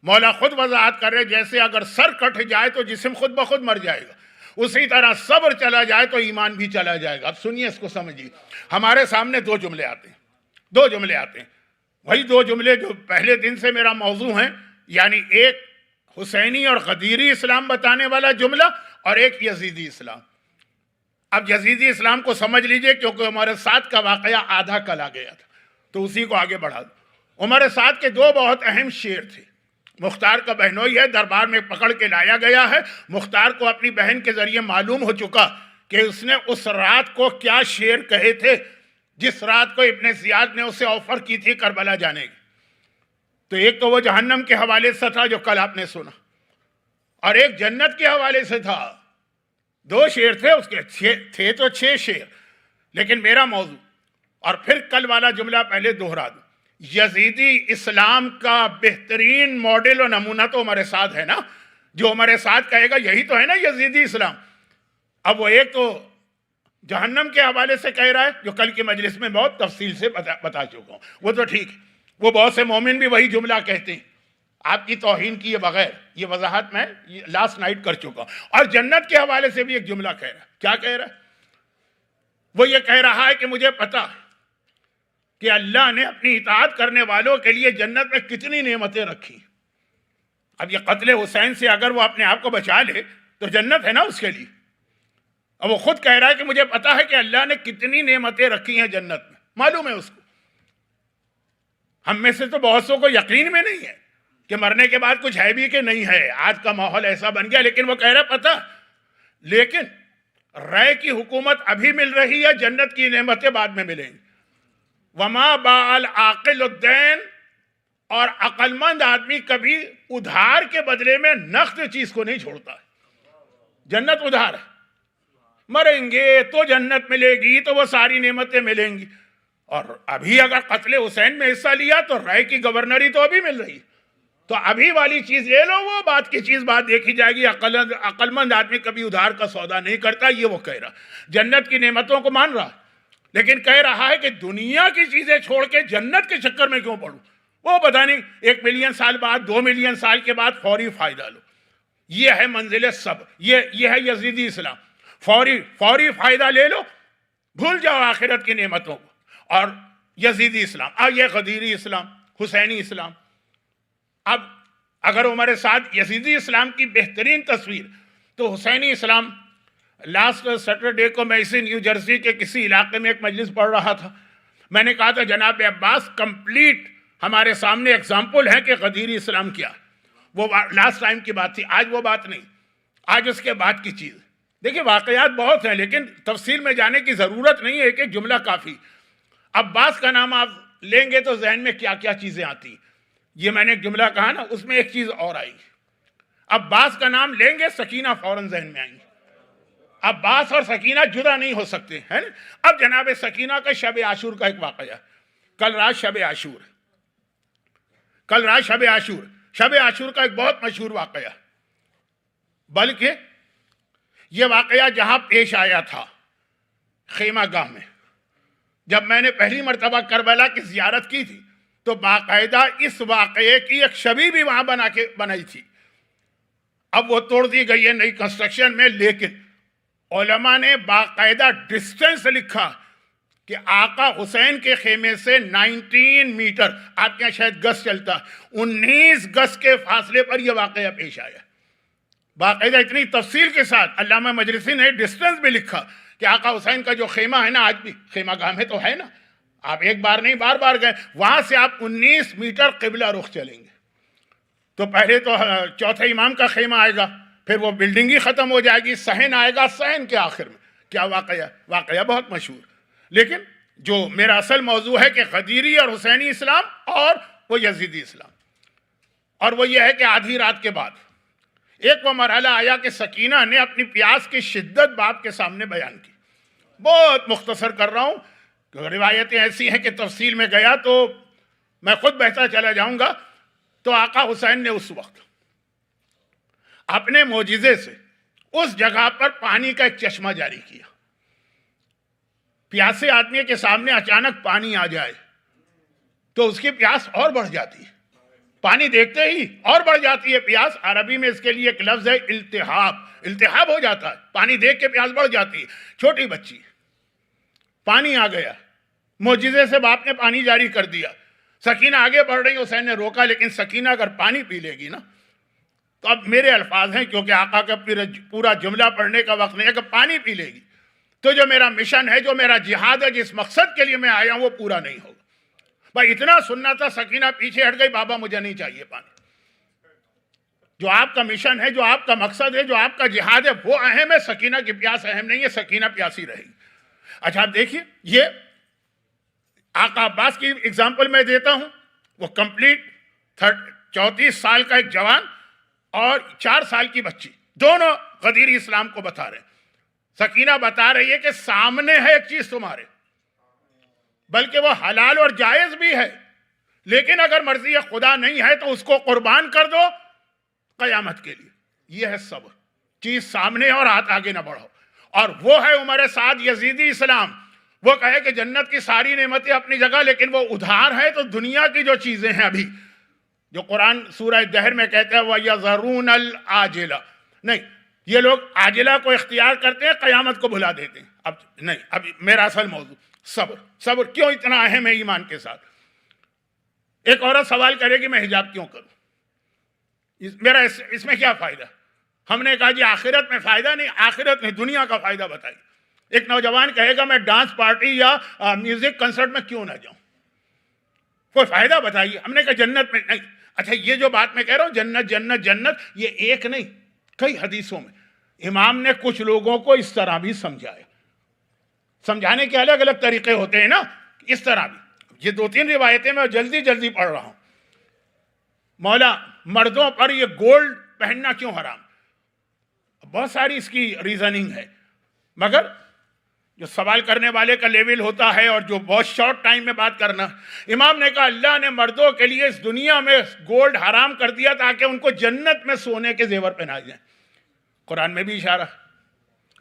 مولا خود وضاحت کر رہے جیسے اگر سر کٹ جائے تو جسم خود بخود مر جائے گا، اسی طرح صبر چلا جائے تو ایمان بھی چلا جائے گا۔ اب سنیے، اس کو سمجھیے۔ ہمارے سامنے دو جملے آتے ہیں، وہی دو جملے جو پہلے دن سے میرا موضوع ہیں، یعنی ایک حسینی اور غدیری اسلام بتانے والا جملہ اور ایک یزیدی اسلام۔ اب یزیدی اسلام کو سمجھ لیجئے، کیونکہ ہمارے ساتھ کا واقعہ آدھا کل آ گیا تھا، تو اسی کو آگے بڑھا دو۔ عمر سعد کے دو بہت اہم شعر تھے. مختار کا بہنوئی ہے, دربار میں پکڑ کے لایا گیا ہے. مختار کو اپنی بہن کے ذریعے معلوم ہو چکا کہ اس نے اس رات کو کیا شعر کہے تھے جس رات کو ابن زیاد نے اسے آفر کی تھی کربلا جانے کی. تو ایک تو وہ جہنم کے حوالے سے تھا جو کل آپ نے سنا, اور ایک جنت کے حوالے سے تھا. دو شعر تھے اس کے, تھے تو 6 شعر, لیکن میرا موضوع, اور پھر کل والا جملہ پہلے دوہرا دوں. یزیدی اسلام کا بہترین ماڈل و نمونہ تو عمر سعد ہے نا. جو عمر سعد کہے گا یہی تو ہے نا یزیدی اسلام. اب وہ ایک تو جہنم کے حوالے سے کہہ رہا ہے جو کل کی مجلس میں بہت تفصیل سے بتا چکا ہوں, وہ تو ٹھیک ہے, وہ بہت سے مومن بھی وہی جملہ کہتے ہیں. آپ کی توہین کیے بغیر یہ وضاحت میں لاسٹ نائٹ کر چکا ہوں. اور جنت کے حوالے سے بھی ایک جملہ کہہ رہا ہے. کیا کہہ رہا ہے؟ وہ یہ کہہ رہا ہے کہ مجھے پتا کہ اللہ نے اپنی اطاعت کرنے والوں کے لیے جنت میں کتنی نعمتیں رکھی. اب یہ قتل حسین سے اگر وہ اپنے آپ کو بچا لے تو جنت ہے نا اس کے لیے. اب وہ خود کہہ رہا ہے کہ مجھے پتا ہے کہ اللہ نے کتنی نعمتیں رکھی ہیں جنت میں, معلوم ہے اس کو. ہم میں سے تو بہت سو کو یقین میں نہیں ہے کہ مرنے کے بعد کچھ ہے بھی کہ نہیں ہے. آج کا ماحول ایسا بن گیا, لیکن وہ کہہ رہا پتا. لیکن رائے کی حکومت ابھی مل رہی ہے, جنت کی نعمتیں بعد میں ملیں گی. وما بال عاقل الدین, اور عقل مند آدمی کبھی ادھار کے بدلے میں نقد چیز کو نہیں چھوڑتا ہے. جنت ادھار ہے, مریں گے تو جنت ملے گی, تو وہ ساری نعمتیں ملیں گی. اور ابھی اگر قتل حسین میں حصہ لیا تو رائے کی گورنری تو ابھی مل رہی, تو ابھی والی چیز لے لو, وہ بات کی چیز بات دیکھی جائے گی. عقل مند آدمی کبھی ادھار کا سودا نہیں کرتا, یہ وہ کہہ رہا. جنت کی نعمتوں کو مان رہا, لیکن کہہ رہا ہے کہ دنیا کی چیزیں چھوڑ کے جنت کے چکر میں کیوں پڑوں. وہ پتہ نہیں 1 ملین سال بعد 2 ملین سال کے بعد فوری فائدہ لو. یہ ہے منزل صبر, یہ ہے یزیدی اسلام. فوری فائدہ لے لو, بھول جاؤ آخرت کی نعمتوں کو. اور یزیدی اسلام, اب یہ غدیری اسلام, حسینی اسلام. اب اگر عمر سعد یزیدی اسلام کی بہترین تصویر, تو حسینی اسلام. لاسٹ سیٹرڈے کو میں اسی نیو جرسی کے کسی علاقے میں ایک مجلس پڑھ رہا تھا. میں نے کہا تھا جناب عباس کمپلیٹ ہمارے سامنے ایگزامپل ہے کہ غدیری اسلام کیا. وہ لاسٹ ٹائم کی بات تھی, آج وہ بات نہیں, آج اس کے بعد کی چیز. دیکھیں واقعات بہت ہیں, لیکن تفصیل میں جانے کی ضرورت نہیں ہے, ایک جملہ کافی. عباس کا نام آپ لیں گے تو ذہن میں کیا کیا چیزیں آتی. یہ میں نے ایک جملہ کہا نا, اس میں ایک چیز اور آئی. عباس کا نام لیں گے سکینہ فوراً ذہن میں آئیں گے. عباس اور سکینہ جدا نہیں ہو سکتے ہیں نا. اب جناب سکینہ کا شب عاشور کا ایک واقعہ. کل رات شب عاشور, شب عاشور کا ایک بہت مشہور واقعہ. بلکہ یہ واقعہ جہاں پیش آیا تھا خیمہ گاہ میں, جب میں نے پہلی مرتبہ کربلا کی زیارت کی تھی تو باقاعدہ اس واقعے کی ایک شبیہ بھی وہاں بنائی تھی. اب وہ توڑ دی گئی ہے نئی کنسٹرکشن میں, لیکن علماء نے باقاعدہ ڈسٹنس لکھا کہ آقا حسین کے خیمے سے 19 میٹر, آپ کے یہاں شاید گز چلتا, 19 گز کے فاصلے پر یہ واقعہ پیش آیا. باقاعدہ اتنی تفصیل کے ساتھ علامہ مجلسی نے ڈسٹنس بھی لکھا کہ آقا حسین کا جو خیمہ ہے نا, آج بھی خیمہ گاہ میں تو ہے نا, آپ ایک بار نہیں بار بار گئے, وہاں سے آپ 19 میٹر قبلہ رخ چلیں گے. تو پہلے تو چوتھے امام کا خیمہ آئے گا, پھر وہ بلڈنگ ہی ختم ہو جائے گی, صحن آئے گا, صحن کے آخر میں کیا واقعہ بہت مشہور. لیکن جو میرا اصل موضوع ہے کہ غدیری اور حسینی اسلام اور وہ یزیدی اسلام, اور وہ یہ ہے کہ آدھی رات کے بعد ایک وہ مرحلہ آیا کہ سکینہ نے اپنی پیاس کی شدت باپ کے سامنے بیان کی. بہت مختصر کر رہا ہوں, روایتیں ایسی ہیں کہ تفصیل میں گیا تو میں خود بہتا چلا جاؤں گا. تو آقا حسین نے اس وقت اپنے معجزے سے اس جگہ پر پانی کا ایک چشمہ جاری کیا. پیاسے آدمی کے سامنے اچانک پانی آ جائے تو اس کی پیاس اور بڑھ جاتی ہے, پانی دیکھتے ہی اور بڑھ جاتی ہے پیاس. عربی میں اس کے لیے ایک لفظ ہے التہاب ہو جاتا ہے, پانی دیکھ کے پیاس بڑھ جاتی ہے. چھوٹی بچی, پانی آ گیا, معجزے سے باپ نے پانی جاری کر دیا. سکینہ آگے بڑھ رہی, حسین نے روکا, لیکن سکینہ اگر پانی پی لے گی نا, تو اب میرے الفاظ ہیں کیونکہ آقا کا پورا جملہ پڑھنے کا وقت نہیں ہے, کہ پانی پی لے گی تو جو میرا مشن ہے, جو میرا جہاد ہے, جس مقصد کے لیے میں آیا ہوں, وہ پورا نہیں ہوگا. بھائی اتنا سننا تھا، سکینہ پیچھے ہٹ گئی، بابا مجھے نہیں چاہیے پانی. جو آپ کا مشن ہے، جو آپ کا مقصد ہے، جو آپ کا جہاد ہے، وہ اہم ہے. سکینہ کی پیاس اہم نہیں ہے، سکینہ پیاسی رہے گی. اچھا آپ دیکھیے، یہ آقا عباس کی اگزامپل میں دیتا ہوں. وہ کمپلیٹ 34 سال کا ایک جوان اور 4 سال کی بچی، دونوں غدیر اسلام کو بتا رہے ہیں. سکینہ بتا رہی ہے کہ سامنے ہے ایک چیز تمہارے، بلکہ وہ حلال اور جائز بھی ہے، لیکن اگر مرضی خدا نہیں ہے تو اس کو قربان کر دو قیامت کے لیے. یہ ہے صبر. چیز سامنے اور ہاتھ آگے نہ بڑھو. اور وہ ہے عمر سعد یزیدی اسلام. وہ کہے کہ جنت کی ساری نعمتیں اپنی جگہ، لیکن وہ ادھار ہے. تو دنیا کی جو چیزیں ہیں ابھی، جو قرآن سورہ دہر میں کہتے ہیں وَيَذَرُونَ الْعَاجِلَ، نہیں، یہ لوگ عاجلہ کو اختیار کرتے ہیں، قیامت کو بھلا دیتے ہیں. اب نہیں، اب میرا اصل موضوع صبر. صبر کیوں اتنا اہم ہے ایمان کے ساتھ؟ ایک عورت سوال کرے کہ میں حجاب کیوں کروں، میرا اس میں کیا فائدہ؟ ہم نے کہا جی آخرت میں فائدہ نہیں، آخرت میں دنیا کا فائدہ بتائیے. ایک نوجوان کہے گا میں ڈانس پارٹی یا میوزک کنسرٹ میں کیوں نہ جاؤں، کوئی فائدہ بتائیے. ہم نے کہا جنت میں نہیں. اچھا یہ جو بات میں کہہ رہا ہوں جنت جنت جنت، یہ ایک نہیں، کئی حدیثوں میں امام نے کچھ لوگوں کو اس طرح بھی سمجھایا. سمجھانے کے الگ الگ طریقے ہوتے ہیں نا، اس طرح بھی. یہ 2-3 روایتیں میں جلدی جلدی پڑھ رہا ہوں. مولا مردوں پر یہ گولڈ پہننا کیوں حرام؟ بہت ساری اس کی ریزننگ ہے، مگر جو سوال کرنے والے کا لیول ہوتا ہے اور جو بہت شارٹ ٹائم میں بات کرنا. امام نے کہا اللہ نے مردوں کے لیے اس دنیا میں گولڈ حرام کر دیا تاکہ ان کو جنت میں سونے کے زیور پہنائے جائیں. قرآن میں بھی اشارہ.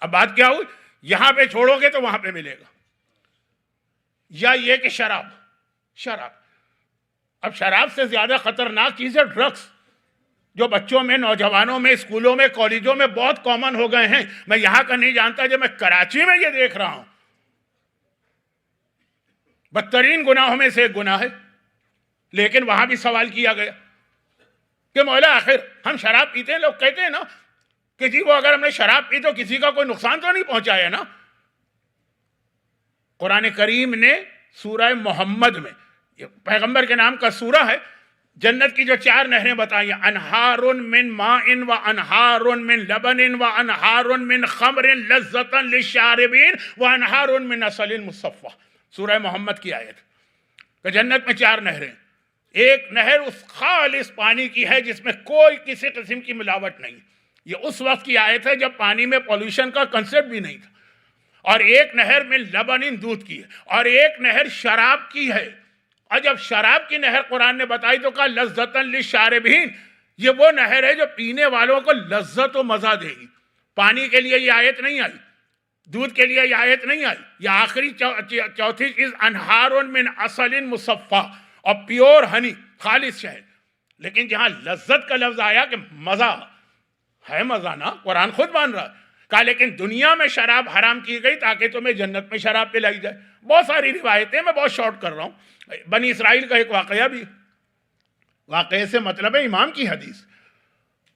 اب بات کیا ہوئی، یہاں پہ چھوڑو گے تو وہاں پہ ملے گا. یا یہ کہ شراب. اب شراب سے زیادہ خطرناک چیز ہے ڈرگس، جو بچوں میں، نوجوانوں میں، اسکولوں میں، کالجوں میں بہت کامن ہو گئے ہیں. میں یہاں کا نہیں جانتا، جب میں کراچی میں یہ دیکھ رہا ہوں. بدترین گناہوں میں سے ایک گناہ ہے. لیکن وہاں بھی سوال کیا گیا کہ مولا آخر ہم شراب پیتے ہیں، لوگ کہتے ہیں نا کہ جی وہ اگر ہم نے شراب پی تو کسی کا کوئی نقصان تو نہیں پہنچایا نا. قرآن کریم نے سورہ محمد میں، یہ پیغمبر کے نام کا سورہ ہے، جنت کی جو 4 نہریں بتائیں، انہار من ماء و انہار من لبن و انہار من خمر لذۃ للشاربین و انہار من عسل مصفى. سورہ محمد کی آیت کہ جنت میں 4 نہریں. ایک نہر اس خالص پانی کی ہے جس میں کوئی کسی قسم کی ملاوٹ نہیں. یہ اس وقت کی آیت ہے جب پانی میں پولوشن کا کنسیپٹ بھی نہیں تھا. اور ایک نہر میں لبن دودھ کی ہے، اور ایک نہر شراب کی ہے. اور جب شراب کی نہر قرآن نے بتائی تو کہا لذۃ للشاربین، یہ وہ نہر ہے جو پینے والوں کو لذت و مزہ دے گی. پانی کے لیے یہ آیت نہیں آئی، دودھ کے لیے یہ آیت نہیں آئی. یہ آخری چوتھی چیز انہار من عسل مصفى، اور پیور ہنی، خالص شہد. لیکن جہاں لذت کا لفظ آیا کہ مزہ ہے، مزہ نا، قرآن خود مان رہا ہے. کہا لیکن دنیا میں شراب حرام کی گئی تاکہ تمہیں جنت میں شراب پلائی جائے. بہت ساری روایتیں، میں بہت شارٹ کر رہا ہوں. بنی اسرائیل کا ایک واقعہ بھی، واقعے سے مطلب ہے امام کی حدیث.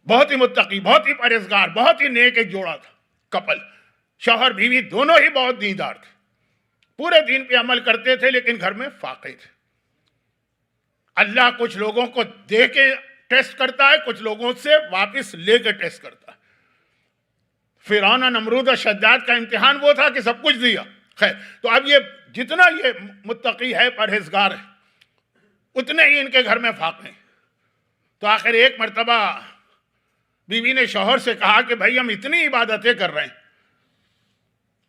بہت ہی متقی، بہت ہی پرہیزگار، بہت ہی نیک ایک جوڑا تھا، کپل، شوہر بیوی دونوں ہی بہت دیندار تھے، پورے دین پہ عمل کرتے تھے، لیکن گھر میں فاقے تھے. اللہ کچھ لوگوں کو دے کے ٹیسٹ کرتا ہے، کچھ لوگوں سے واپس لے کے ٹیسٹ کرتا ہے. فرعون، نمرود اور شداد کا امتحان وہ تھا کہ سب کچھ دیا. خیر، تو اب یہ جتنا یہ متقی ہے، پرہیزگار ہے، اتنے ہی ان کے گھر میں فاقے ہیں. تو آخر ایک مرتبہ بیوی نے شوہر سے کہا کہ بھائی ہم اتنی عبادتیں کر رہے ہیں،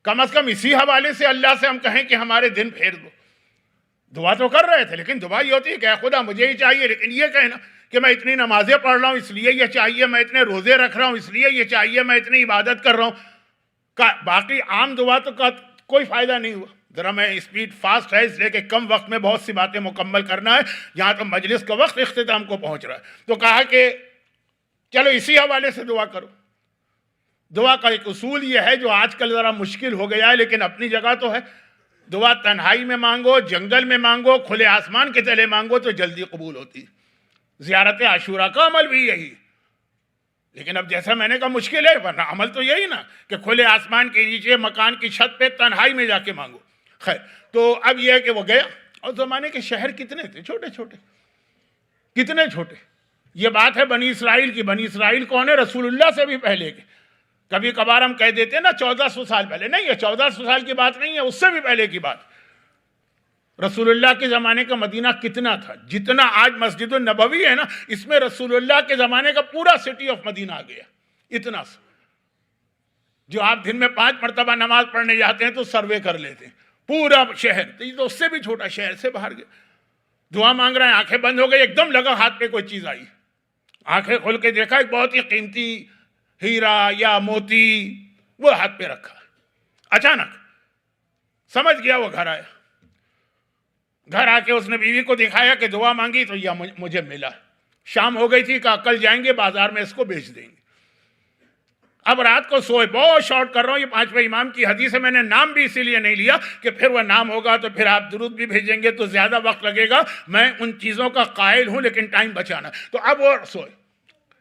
کم از کم اسی حوالے سے اللہ سے ہم کہیں کہ ہمارے دن پھیر دو. دعا تو کر رہے تھے، لیکن دعا یہ ہوتی ہے کہ اے خدا مجھے ہی چاہیے. لیکن یہ کہنا کہ میں اتنی نمازیں پڑھ رہا ہوں اس لیے یہ چاہیے، میں اتنے روزے رکھ رہا ہوں اس لیے یہ چاہیے، میں اتنی عبادت کر رہا ہوں، باقی عام دعا تو کا کوئی فائدہ نہیں ہوا. ذرا میں اسپیڈ فاسٹ ہے اس لیے کہ کم وقت میں بہت سی باتیں مکمل کرنا ہے، یہاں تو مجلس کا وقت اختتام کو پہنچ رہا ہے. تو کہا کہ چلو اسی حوالے سے دعا کرو. دعا کا ایک اصول یہ ہے جو آج کل ذرا مشکل ہو گیا ہے، لیکن اپنی جگہ تو ہے. دعا تنہائی میں مانگو، جنگل میں مانگو، کھلے آسمان کے تلے مانگو تو جلدی قبول ہوتی. زیارت عاشورہ کا عمل بھی یہی، لیکن اب جیسا میں نے کہا مشکل ہے، ورنہ عمل تو یہی نا کہ کھلے آسمان کے نیچے مکان کی چھت پہ تنہائی میں جا کے مانگو. خیر، تو اب یہ ہے کہ وہ گیا اور زمانے کے شہر کتنے تھے، چھوٹے چھوٹے، کتنے چھوٹے. یہ بات ہے بنی اسرائیل کی. بنی اسرائیل کون ہے؟ رسول اللہ سے بھی پہلے کے. کبھی کبھار ہم کہہ دیتے ہیں نا 1400 سال پہلے، نہیں، یہ 1400 سال کی بات نہیں ہے، اس سے بھی پہلے کی بات. رسول اللہ کے زمانے کا مدینہ کتنا تھا؟ جتنا آج مسجد النبوی ہے نا، اس میں رسول اللہ کے زمانے کا پورا سٹی آف مدینہ آ گیا. اتنا سا جو آپ دن میں 5 مرتبہ نماز پڑھنے جاتے ہیں تو سروے کر لیتے ہیں پورا شہر. تو یہ تو اس سے بھی چھوٹا، شہر سے باہر گیا. دعا مانگ رہے ہیں، آنکھیں بند ہو گئی، ایک دم لگا ہاتھ پہ کوئی چیز آئی. آنکھیں کھول کے دیکھا ایک بہت ہی قیمتی ہیرا یا موتی وہ ہاتھ پہ رکھا. اچانک سمجھ گیا، وہ گھر آیا. گھر آ کے اس نے بیوی کو دکھایا کہ دعا مانگی تو یہ مجھے ملا. شام ہو گئی تھی، کہا کل جائیں گے بازار میں اس کو بیچ دیں گے. اب رات کو سوئے. بہت شارٹ کر رہا ہوں، یہ 5ویں امام کی حدیث ہے. میں نے نام بھی اسی لیے نہیں لیا کہ پھر وہ نام ہوگا تو پھر آپ درود بھی بھیجیں گے تو زیادہ وقت لگے گا. میں ان چیزوں کا قائل ہوں لیکن ٹائم بچانا. تو اب وہ سوئے.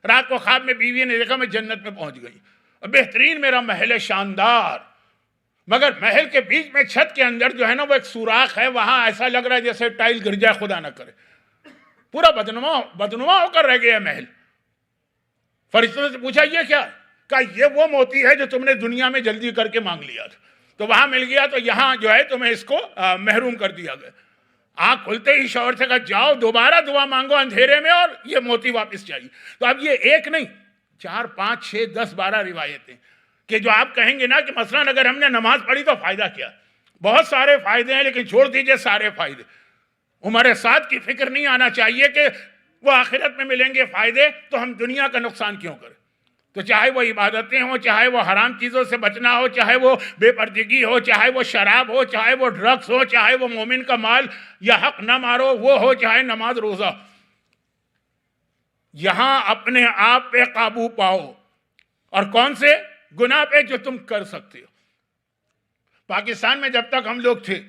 رات کو خواب میں بیوی نے دیکھا میں جنت میں پہنچ گئی. بہترین میرا محل ہے، شاندار، مگر محل کے بیچ میں چھت کے اندر جو ہے نا وہ ایک سوراخ ہے. وہاں ایسا لگ رہا ہے جیسے ٹائل گر جائے، خدا نہ کرے. پورا بدنما ہو کر رہ گیا محل. فرشتوں سے پوچھا یہ کیا؟ کہا یہ وہ موتی ہے جو تم نے دنیا میں جلدی کر کے مانگ لیا تھا، تو وہاں مل گیا، تو یہاں جو ہے تمہیں اس کو محروم کر دیا گیا. آنکھ کھلتے ہی شوہر سے کہا جاؤ دوبارہ دعا مانگو اندھیرے میں اور یہ موتی واپس چاہیے. تو اب یہ ایک نہیں، 4 5 6 10 12 روایتیں کہ جو آپ کہیں گے نا کہ مثلا اگر ہم نے نماز پڑھی تو فائدہ کیا؟ بہت سارے فائدے ہیں، لیکن چھوڑ دیجئے سارے فائدے. عمر سعد کی فکر نہیں آنا چاہیے کہ وہ آخرت میں ملیں گے فائدے تو ہم دنیا کا نقصان کیوں کریں. تو چاہے وہ عبادتیں ہوں، چاہے وہ حرام چیزوں سے بچنا ہو، چاہے وہ بے پردگی ہو، چاہے وہ شراب ہو، چاہے وہ ڈرگس ہو، چاہے وہ مومن کا مال یا حق نہ مارو وہ ہو، چاہے نماز روزہ، یہاں اپنے آپ پہ قابو پاؤ. اور کون سے گناہ پہ؟ جو تم کر سکتے ہو. پاکستان میں جب تک ہم لوگ تھے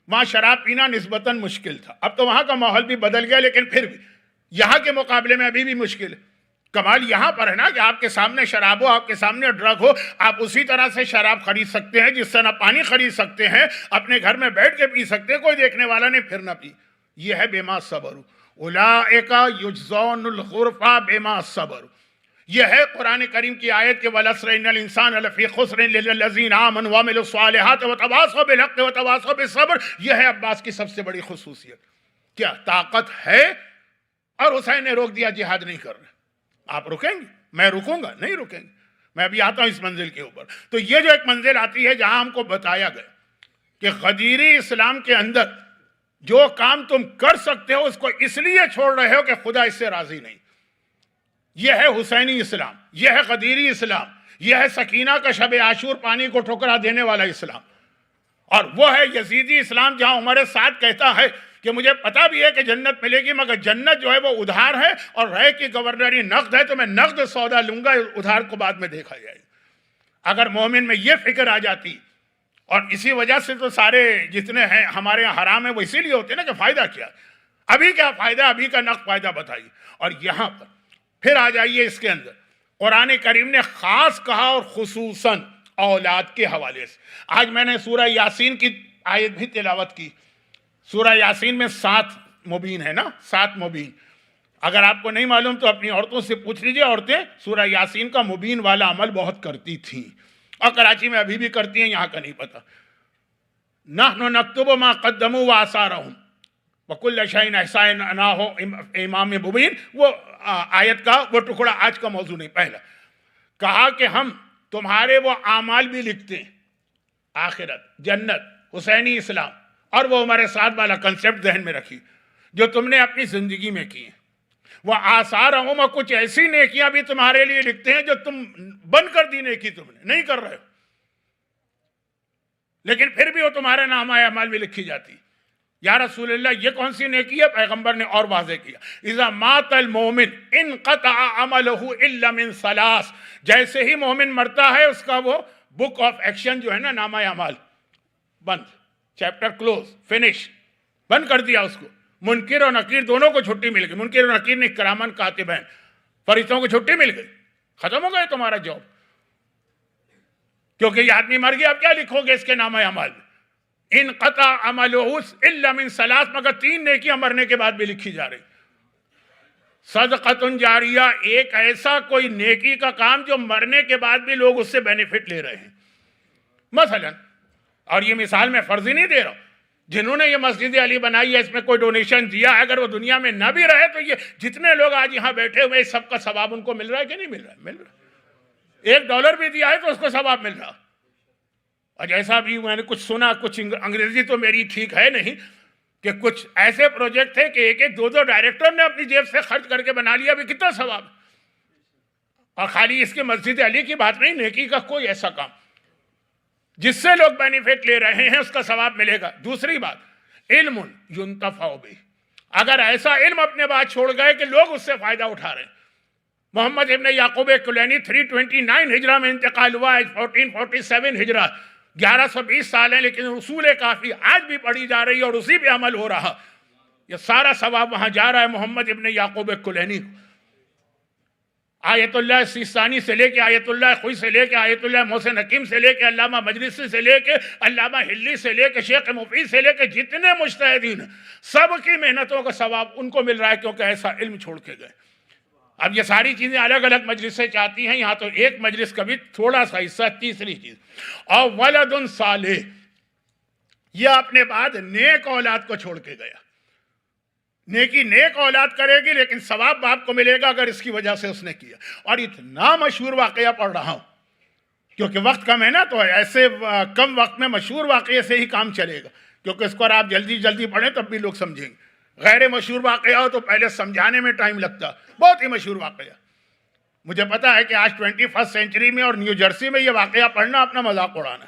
وہاں شراب پینا نسبتاً مشکل تھا. اب تو وہاں کا ماحول بھی بدل گیا، لیکن پھر بھی یہاں کے مقابلے میں ابھی بھی مشکل ہے. کمال یہاں پر ہے نا کہ آپ کے سامنے شراب ہو، آپ کے سامنے ڈرگ ہو، آپ اسی طرح سے شراب خرید سکتے ہیں جس طرح پانی خرید سکتے ہیں، اپنے گھر میں بیٹھ کے پی سکتے ہیں، کوئی دیکھنے والا نہیں، پھر نہ پی. یہ ہے بما صبروا اولئک یجزون الغرفہ بما صبروا. یہ ہے قرآن کریم کی آیت کہ والعصر ان الانسان لفی خسر الا الذین آمنوا وعملوا الصالحات وتواصوا بالحق وتواصوا بالصبر. یہ ہے عباس کی سب سے بڑی خصوصیت. کیا طاقت ہے؟ اور حسین نے روک دیا، جہاد نہیں کر رہے. آپ رکیں گے؟ میں رکوں گا؟ نہیں رکیں گے. میں ابھی آتا ہوں اس منزل کے اوپر. تو یہ جو ایک منزل آتی ہے جہاں ہم کو بتایا گیا کہ غدیری اسلام کے اندر جو کام تم کر سکتے ہو اس کو اس لیے چھوڑ رہے ہو کہ خدا اس سے راضی نہیں. یہ ہے حسینی اسلام، یہ ہے غدیری اسلام، یہ ہے سکینہ کا شب عاشور پانی کو ٹھکرا دینے والا اسلام. اور وہ ہے یزیدی اسلام جہاں عمر سعد کہتا ہے کہ مجھے پتا بھی ہے کہ جنت ملے گی مگر جنت جو ہے وہ ادھار ہے اور رہے کی گورنری نقد ہے، تو میں نقد سودا لوں گا، ادھار کو بعد میں دیکھا جائے گا. اگر مومن میں یہ فکر آ جاتی، اور اسی وجہ سے تو سارے جتنے ہیں ہمارے یہاں حرام ہیں وہ اسی لیے ہوتے ہیں نا کہ فائدہ کیا، ابھی کیا فائدہ، ابھی کا نقد فائدہ بتائیے. اور یہاں پر پھر آ جائیے اس کے اندر قرآن کریم نے خاص کہا اور خصوصاً اولاد کے حوالے سے. آج میں نے سورہ یاسین کی آیت بھی تلاوت کی. سورہ یاسین میں 7 مبین ہے نا، 7 مبین. اگر آپ کو نہیں معلوم تو اپنی عورتوں سے پوچھ لیجئے، عورتیں سورہ یاسین کا مبین والا عمل بہت کرتی تھیں اور کراچی میں ابھی بھی کرتی ہیں، یہاں کا نہیں پتا. نحن نکتب ما قدموا وآثارهم وکل شیء احصیناہ امام مبین. وہ آیت کا وہ ٹکڑا آج کا موضوع نہیں. پہلا کہا کہ ہم تمہارے وہ اعمال بھی لکھتے ہیں، آخرت، جنت، حسینی اسلام، اور وہ ہمارے ساتھ والا کنسیپٹ ذہن میں رکھی جو تم نے اپنی زندگی میں کی ہیں. وہ آثارہم، کچھ ایسی نیکیاں بھی تمہارے لیے لکھتے ہیں جو تم بند کر دی نیکی تم نے نہیں کر رہے ہو، لیکن پھر بھی وہ تمہارے نامہ اعمال بھی لکھی جاتی. یا رسول اللہ یہ کون سی نیکی ہے؟ پیغمبر نے اور واضح کیا، اذا مات المومن انقطع عملہ الا من ثلاث. جیسے ہی مومن مرتا ہے اس کا وہ بک آف ایکشن جو ہے نا، نامہ اعمال، بند، چیپٹر کلوز، فنش، بند کر دیا اس کو. منکر اور نکیر دونوں کو چھٹی مل گئی. منکر اور نکیر نے کرامن کاتبین، فرشتوں کو چھٹی مل گئی، ختم ہو گئے تمہارا جاب، کیونکہ یہ آدمی مر گیا، اب کیا لکھو گے اس کے نامہ اعمال میں؟ انقطع عملہ الا من ثلاث، مگر 3 نیکیاں مرنے کے بعد بھی لکھی جا رہی. صدقۃ جاریہ، ایک ایسا کوئی نیکی کا کام جو مرنے کے بعد بھی لوگ اس سے بینیفٹ لے رہے ہیں. مثلا، اور یہ مثال میں فرضی نہیں دے رہا ہوں، جنہوں نے یہ مسجد علی بنائی ہے اس میں کوئی ڈونیشن دیا ہے، اگر وہ دنیا میں نہ بھی رہے تو یہ جتنے لوگ آج یہاں بیٹھے ہوئے سب کا ثواب ان کو مل رہا ہے کہ نہیں مل رہا ہے؟ مل رہا ہے. $1 بھی دیا ہے تو اس کو ثواب مل رہا. اور جیسا بھی میں نے کچھ سنا، کچھ انگریزی تو میری ٹھیک ہے نہیں، کہ کچھ ایسے پروجیکٹ تھے کہ ایک 2 ڈائریکٹر نے اپنی جیب سے خرچ کر کے بنا لیا، بھی کتنا ثواب. اور خالی اس کے مسجد علی کی بات نہیں، نیکی کا کوئی ایسا کام جس سے لوگ بینیفٹ لے رہے ہیں اس کا ثواب ملے گا. دوسری بات، علم ينتفع به، اگر ایسا علم اپنے بعد چھوڑ گئے کہ لوگ اس سے فائدہ اٹھا رہے ہیں. محمد ابن یعقوب کلینی 329 ہجرہ میں انتقال ہوا ہے، 1447 ہجرہ، 1120 سال ہیں، لیکن اصول کافی آج بھی پڑھی جا رہی ہے اور اسی پہ عمل ہو رہا. یہ سارا ثواب وہاں جا رہا ہے محمد ابن یعقوب کلینی کو. آیت اللہ سیستانی سے لے کے آیت اللہ خوئی سے لے کے آیت اللہ محسن حکیم سے لے کے علامہ مجلسی سے لے کے علامہ ہلی سے لے کے شیخ مفید سے لے کے جتنے مجتہدین سب کی محنتوں کا ثواب ان کو مل رہا ہے، کیونکہ ایسا علم چھوڑ کے گئے. اب یہ ساری چیزیں الگ الگ مجلسیں چاہتی ہیں، یہاں تو ایک مجلس کا بھی تھوڑا سا حصہ. تیسری چیز، اور ولد صالح، یہ اپنے بعد نیک اولاد کو چھوڑ کے گیا. نیکی نیک اولاد کرے گی لیکن ثواب باپ کو ملے گا اگر اس کی وجہ سے اس نے کیا. اور اتنا مشہور واقعہ پڑھ رہا ہوں کیونکہ وقت کم ہے نا، تو ایسے کم وقت میں مشہور واقعے سے ہی کام چلے گا، کیونکہ اس کو آپ جلدی جلدی پڑھیں تب بھی لوگ سمجھیں گے. غیر مشہور واقعہ ہو تو پہلے سمجھانے میں ٹائم لگتا. بہت ہی مشہور واقعہ، مجھے پتا ہے کہ آج 21 سینچری میں اور نیو جرسی میں یہ واقعہ پڑھنا اپنا مذاق اڑانا،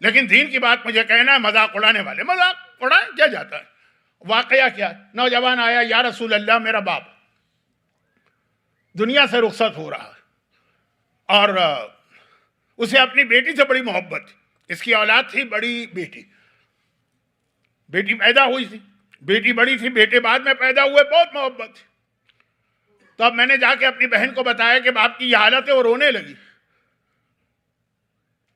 لیکن دین کی بات مجھے کہنا ہے مذاق اڑانے والے مذاق اڑائیں، کیا جاتا ہے. واقعہ کیا ہے؟ نوجوان آیا، یا رسول اللہ میرا باپ دنیا سے رخصت ہو رہا ہے اور اسے اپنی بیٹی سے بڑی محبت تھی. اس کی اولاد تھی بڑی بیٹی پیدا ہوئی تھی، بیٹی بڑی تھی، بیٹے بعد میں پیدا ہوئے، بہت محبت تھی. تو اب میں نے جا کے اپنی بہن کو بتایا کہ باپ کی یہ حالت ہے، وہ رونے لگی.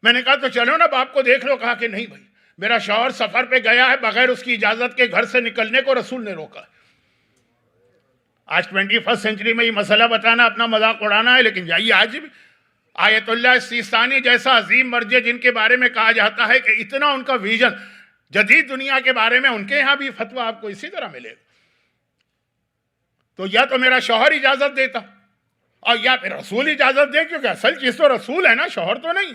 میں نے کہا تو چلو نا باپ کو دیکھ لو. کہا کہ نہیں بھائی، میرا شوہر سفر پہ گیا ہے، بغیر اس کی اجازت کے گھر سے نکلنے کو رسول نے روکا. آج 21 سینچری میں یہ مسئلہ بتانا اپنا مذاق اڑانا ہے، لیکن جائیے آج بھی آیت اللہ سیستانی جیسا عظیم مرجع جن کے بارے میں کہا جاتا ہے کہ اتنا ان کا ویژن جدید دنیا کے بارے میں، ان کے یہاں بھی فتویٰ آپ کو اسی طرح ملے گا. تو یا تو میرا شوہر اجازت دیتا اور یا پھر رسول اجازت دے، کیونکہ اصل چیز تو رسول ہے نا، شوہر تو نہیں.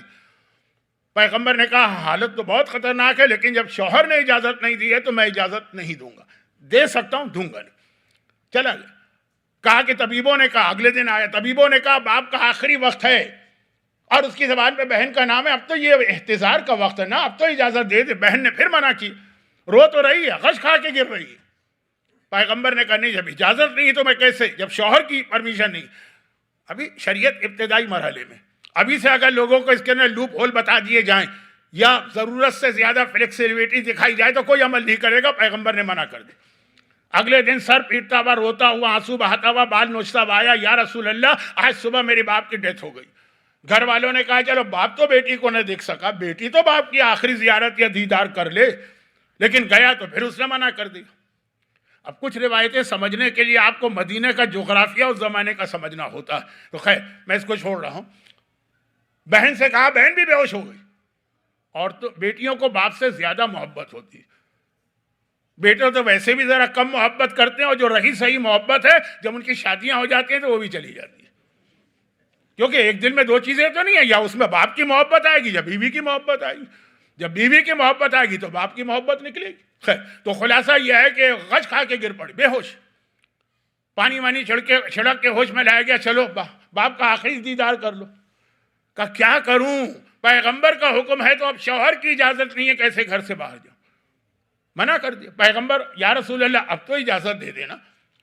پیغمبر نے کہا حالت تو بہت خطرناک ہے، لیکن جب شوہر نے اجازت نہیں دی ہے تو میں اجازت نہیں دوں گا. دے سکتا ہوں، دوں گا نہیں. چلا گیا. کہا کہ طبیبوں نے کہا، اگلے دن آیا، طبیبوں نے کہا باپ کا آخری وقت ہے اور اس کی زبان پہ بہن کا نام ہے، اب تو یہ احتضار کا وقت ہے نا، اب تو اجازت دے دے. بہن نے پھر منع کی، رو تو رہی ہے، غش کھا کے گر رہی ہے. پیغمبر نے کہا نہیں، جب اجازت نہیں تو میں کیسے، جب شوہر کی پرمیشن نہیں. ابھی شریعت ابتدائی مرحلے میں، ابھی سے اگر لوگوں کو اس کے اندر لوپ ہول بتا دیے جائیں یا ضرورت سے زیادہ فلیکسیبلٹی دکھائی جائے تو کوئی عمل نہیں کرے گا. پیغمبر نے منع کر دی. اگلے دن سر پیٹتا ہوا، روتا ہوا، آنسو بہاتا ہوا، بال نوچتا ہوا آیا، یا رسول اللہ آج صبح میرے باپ کی ڈیتھ ہو گئی. گھر والوں نے کہا چلو باپ تو بیٹی کو نہ دیکھ سکا، بیٹی تو باپ کی آخری زیارت یا دیدار کر لے، لیکن گیا تو پھر اس نے منع کر دیا. اب کچھ روایتیں سمجھنے کے لیے آپ کو مدینے کا جغرافیہ اس زمانے کا سمجھنا ہوتا ہے. تو خیر میں اس کو چھوڑ رہا ہوں. بہن سے کہا، بہن بھی بے ہوش ہو گئی. اور تو بیٹیوں کو باپ سے زیادہ محبت ہوتی ہے. بیٹے تو ویسے بھی ذرا کم محبت کرتے ہیں، اور جو رہی صحیح محبت ہے جب ان کی شادیاں ہو جاتی ہیں تو وہ بھی چلی جاتی ہے. کیونکہ ایک دل میں دو چیزیں تو نہیں ہیں، یا اس میں باپ کی محبت آئے گی یا بیوی کی محبت آئے گی. جب بیوی کی محبت آئے گی تو باپ کی محبت نکلے گی. خیر تو خلاصہ یہ ہے کہ غش کھا کے گر پڑی، بے ہوش. پانی وانی چھڑک کے ہوش میں لایا گیا، چلو باپ کا آخری دیدار کر لو. کہا کیا کروں، پیغمبر کا حکم ہے تو اب شوہر کی اجازت نہیں ہے، کیسے گھر سے باہر جاؤں. منع کر دیا. پیغمبر یا رسول اللہ اب تو اجازت دے دینا.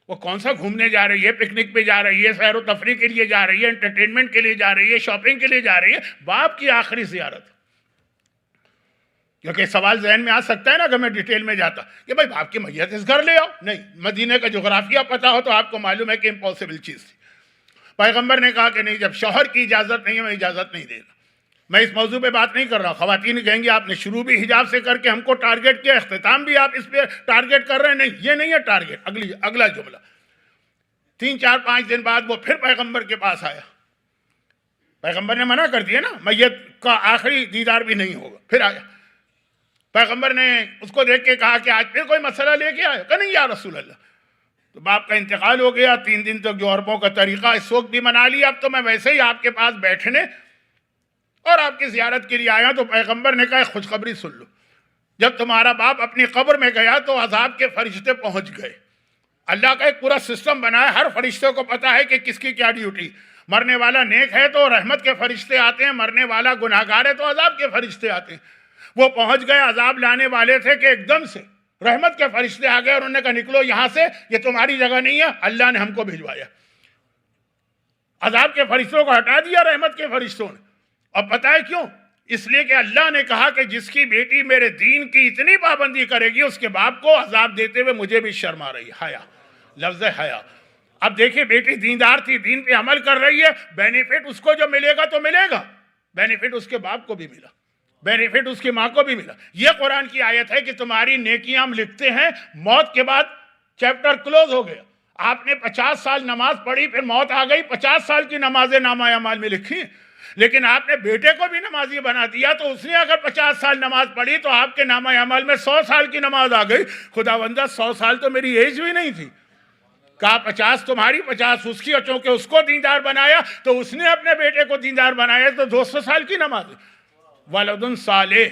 وہ کون سا گھومنے جا رہی ہے، پکنک پہ جا رہی ہے، سیر و تفریح کے لیے جا رہی ہے، انٹرٹینمنٹ کے لیے جا رہی ہے، شاپنگ کے لیے جا رہی ہے، باپ کی آخری زیارت. کیونکہ سوال ذہن میں آ سکتا ہے نا اگر میں ڈیٹیل میں جاتا کہ بھائی باپ کی میت اس گھر لے آؤ. نہیں، مدینے کا جغرافیہ پتہ ہو تو آپ کو معلوم ہے کہ امپاسبل چیز تھی. پیغمبر نے کہا کہ نہیں، جب شوہر کی اجازت نہیں ہے میں اجازت نہیں دے گا. میں اس موضوع پہ بات نہیں کر رہا. خواتین کہیں گی آپ نے شروع بھی حجاب سے کر کے ہم کو ٹارگٹ کیا, اختتام بھی آپ اس پہ ٹارگٹ کر رہے ہیں. نہیں, یہ نہیں ہے ٹارگٹ. اگلا جملہ 3-4-5 دن بعد وہ پھر پیغمبر کے پاس آیا. پیغمبر نے منع کر دیا نا, میت کا آخری دیدار بھی نہیں ہوگا. پھر آیا پیغمبر نے اس کو دیکھ کے کہا کہ آج پھر کوئی مسئلہ لے کے آیا. کہ نہیں یا رسول اللہ, تو باپ کا انتقال ہو گیا. 3 دن تک جو عربوں کا طریقہ اس وقت بھی منا لیا. اب تو میں ویسے ہی آپ کے پاس بیٹھنے اور آپ کی زیارت کے لیے آیا. تو پیغمبر نے کہا خوشخبری سن لو, جب تمہارا باپ اپنی قبر میں گیا تو عذاب کے فرشتے پہنچ گئے. اللہ کا ایک پورا سسٹم بنا ہے, ہر فرشتے کو پتا ہے کہ کس کی کیا ڈیوٹی. مرنے والا نیک ہے تو رحمت کے فرشتے آتے ہیں, مرنے والا گناہگار ہے تو عذاب کے فرشتے آتے ہیں. وہ پہنچ گئے, عذاب لانے والے تھے کہ ایک دم سے رحمت کے فرشتے آ گئے اور انہوں نے کہا نکلو یہاں سے, یہ تمہاری جگہ نہیں ہے, اللہ نے ہم کو بھجوایا. عذاب کے فرشتوں کو ہٹا دیا رحمت کے فرشتوں نے. اور پتہ ہے کیوں؟ اس لیے کہ اللہ نے کہا کہ جس کی بیٹی میرے دین کی اتنی پابندی کرے گی اس کے باپ کو عذاب دیتے ہوئے مجھے بھی شرم آ رہی ہے. حیا, لفظ حیا. اب دیکھیں بیٹی دیندار تھی, دین پہ عمل کر رہی ہے, بینیفٹ اس کو جو ملے گا تو ملے گا. بینیفٹ اس کے باپ کو بھی ملا, بینیفٹ اس کی ماں کو بھی ملا. یہ قرآن کی آیت ہے کہ تمہاری نیکیاں ہم لکھتے ہیں, موت کے بعد چیپٹر کلوز ہو گیا. آپ نے 50 سال نماز پڑھی, پھر موت آ گئی, 50 سال کی نمازیں نامہ اعمال میں لکھی. لیکن آپ نے بیٹے کو بھی نمازی بنا دیا, تو اس نے اگر 50 سال نماز پڑھی تو آپ کے نامہ اعمال میں 100 سال کی نماز آ گئی. خداوندہ 100 سال تو میری ایج بھی نہیں تھی. کہا 50 تمہاری 50 اس کی, اور چونکہ اس کو دیندار بنایا تو اس نے اپنے بیٹے کو دیندار بنایا, تو 200 سال کی نماز. ولد صالح,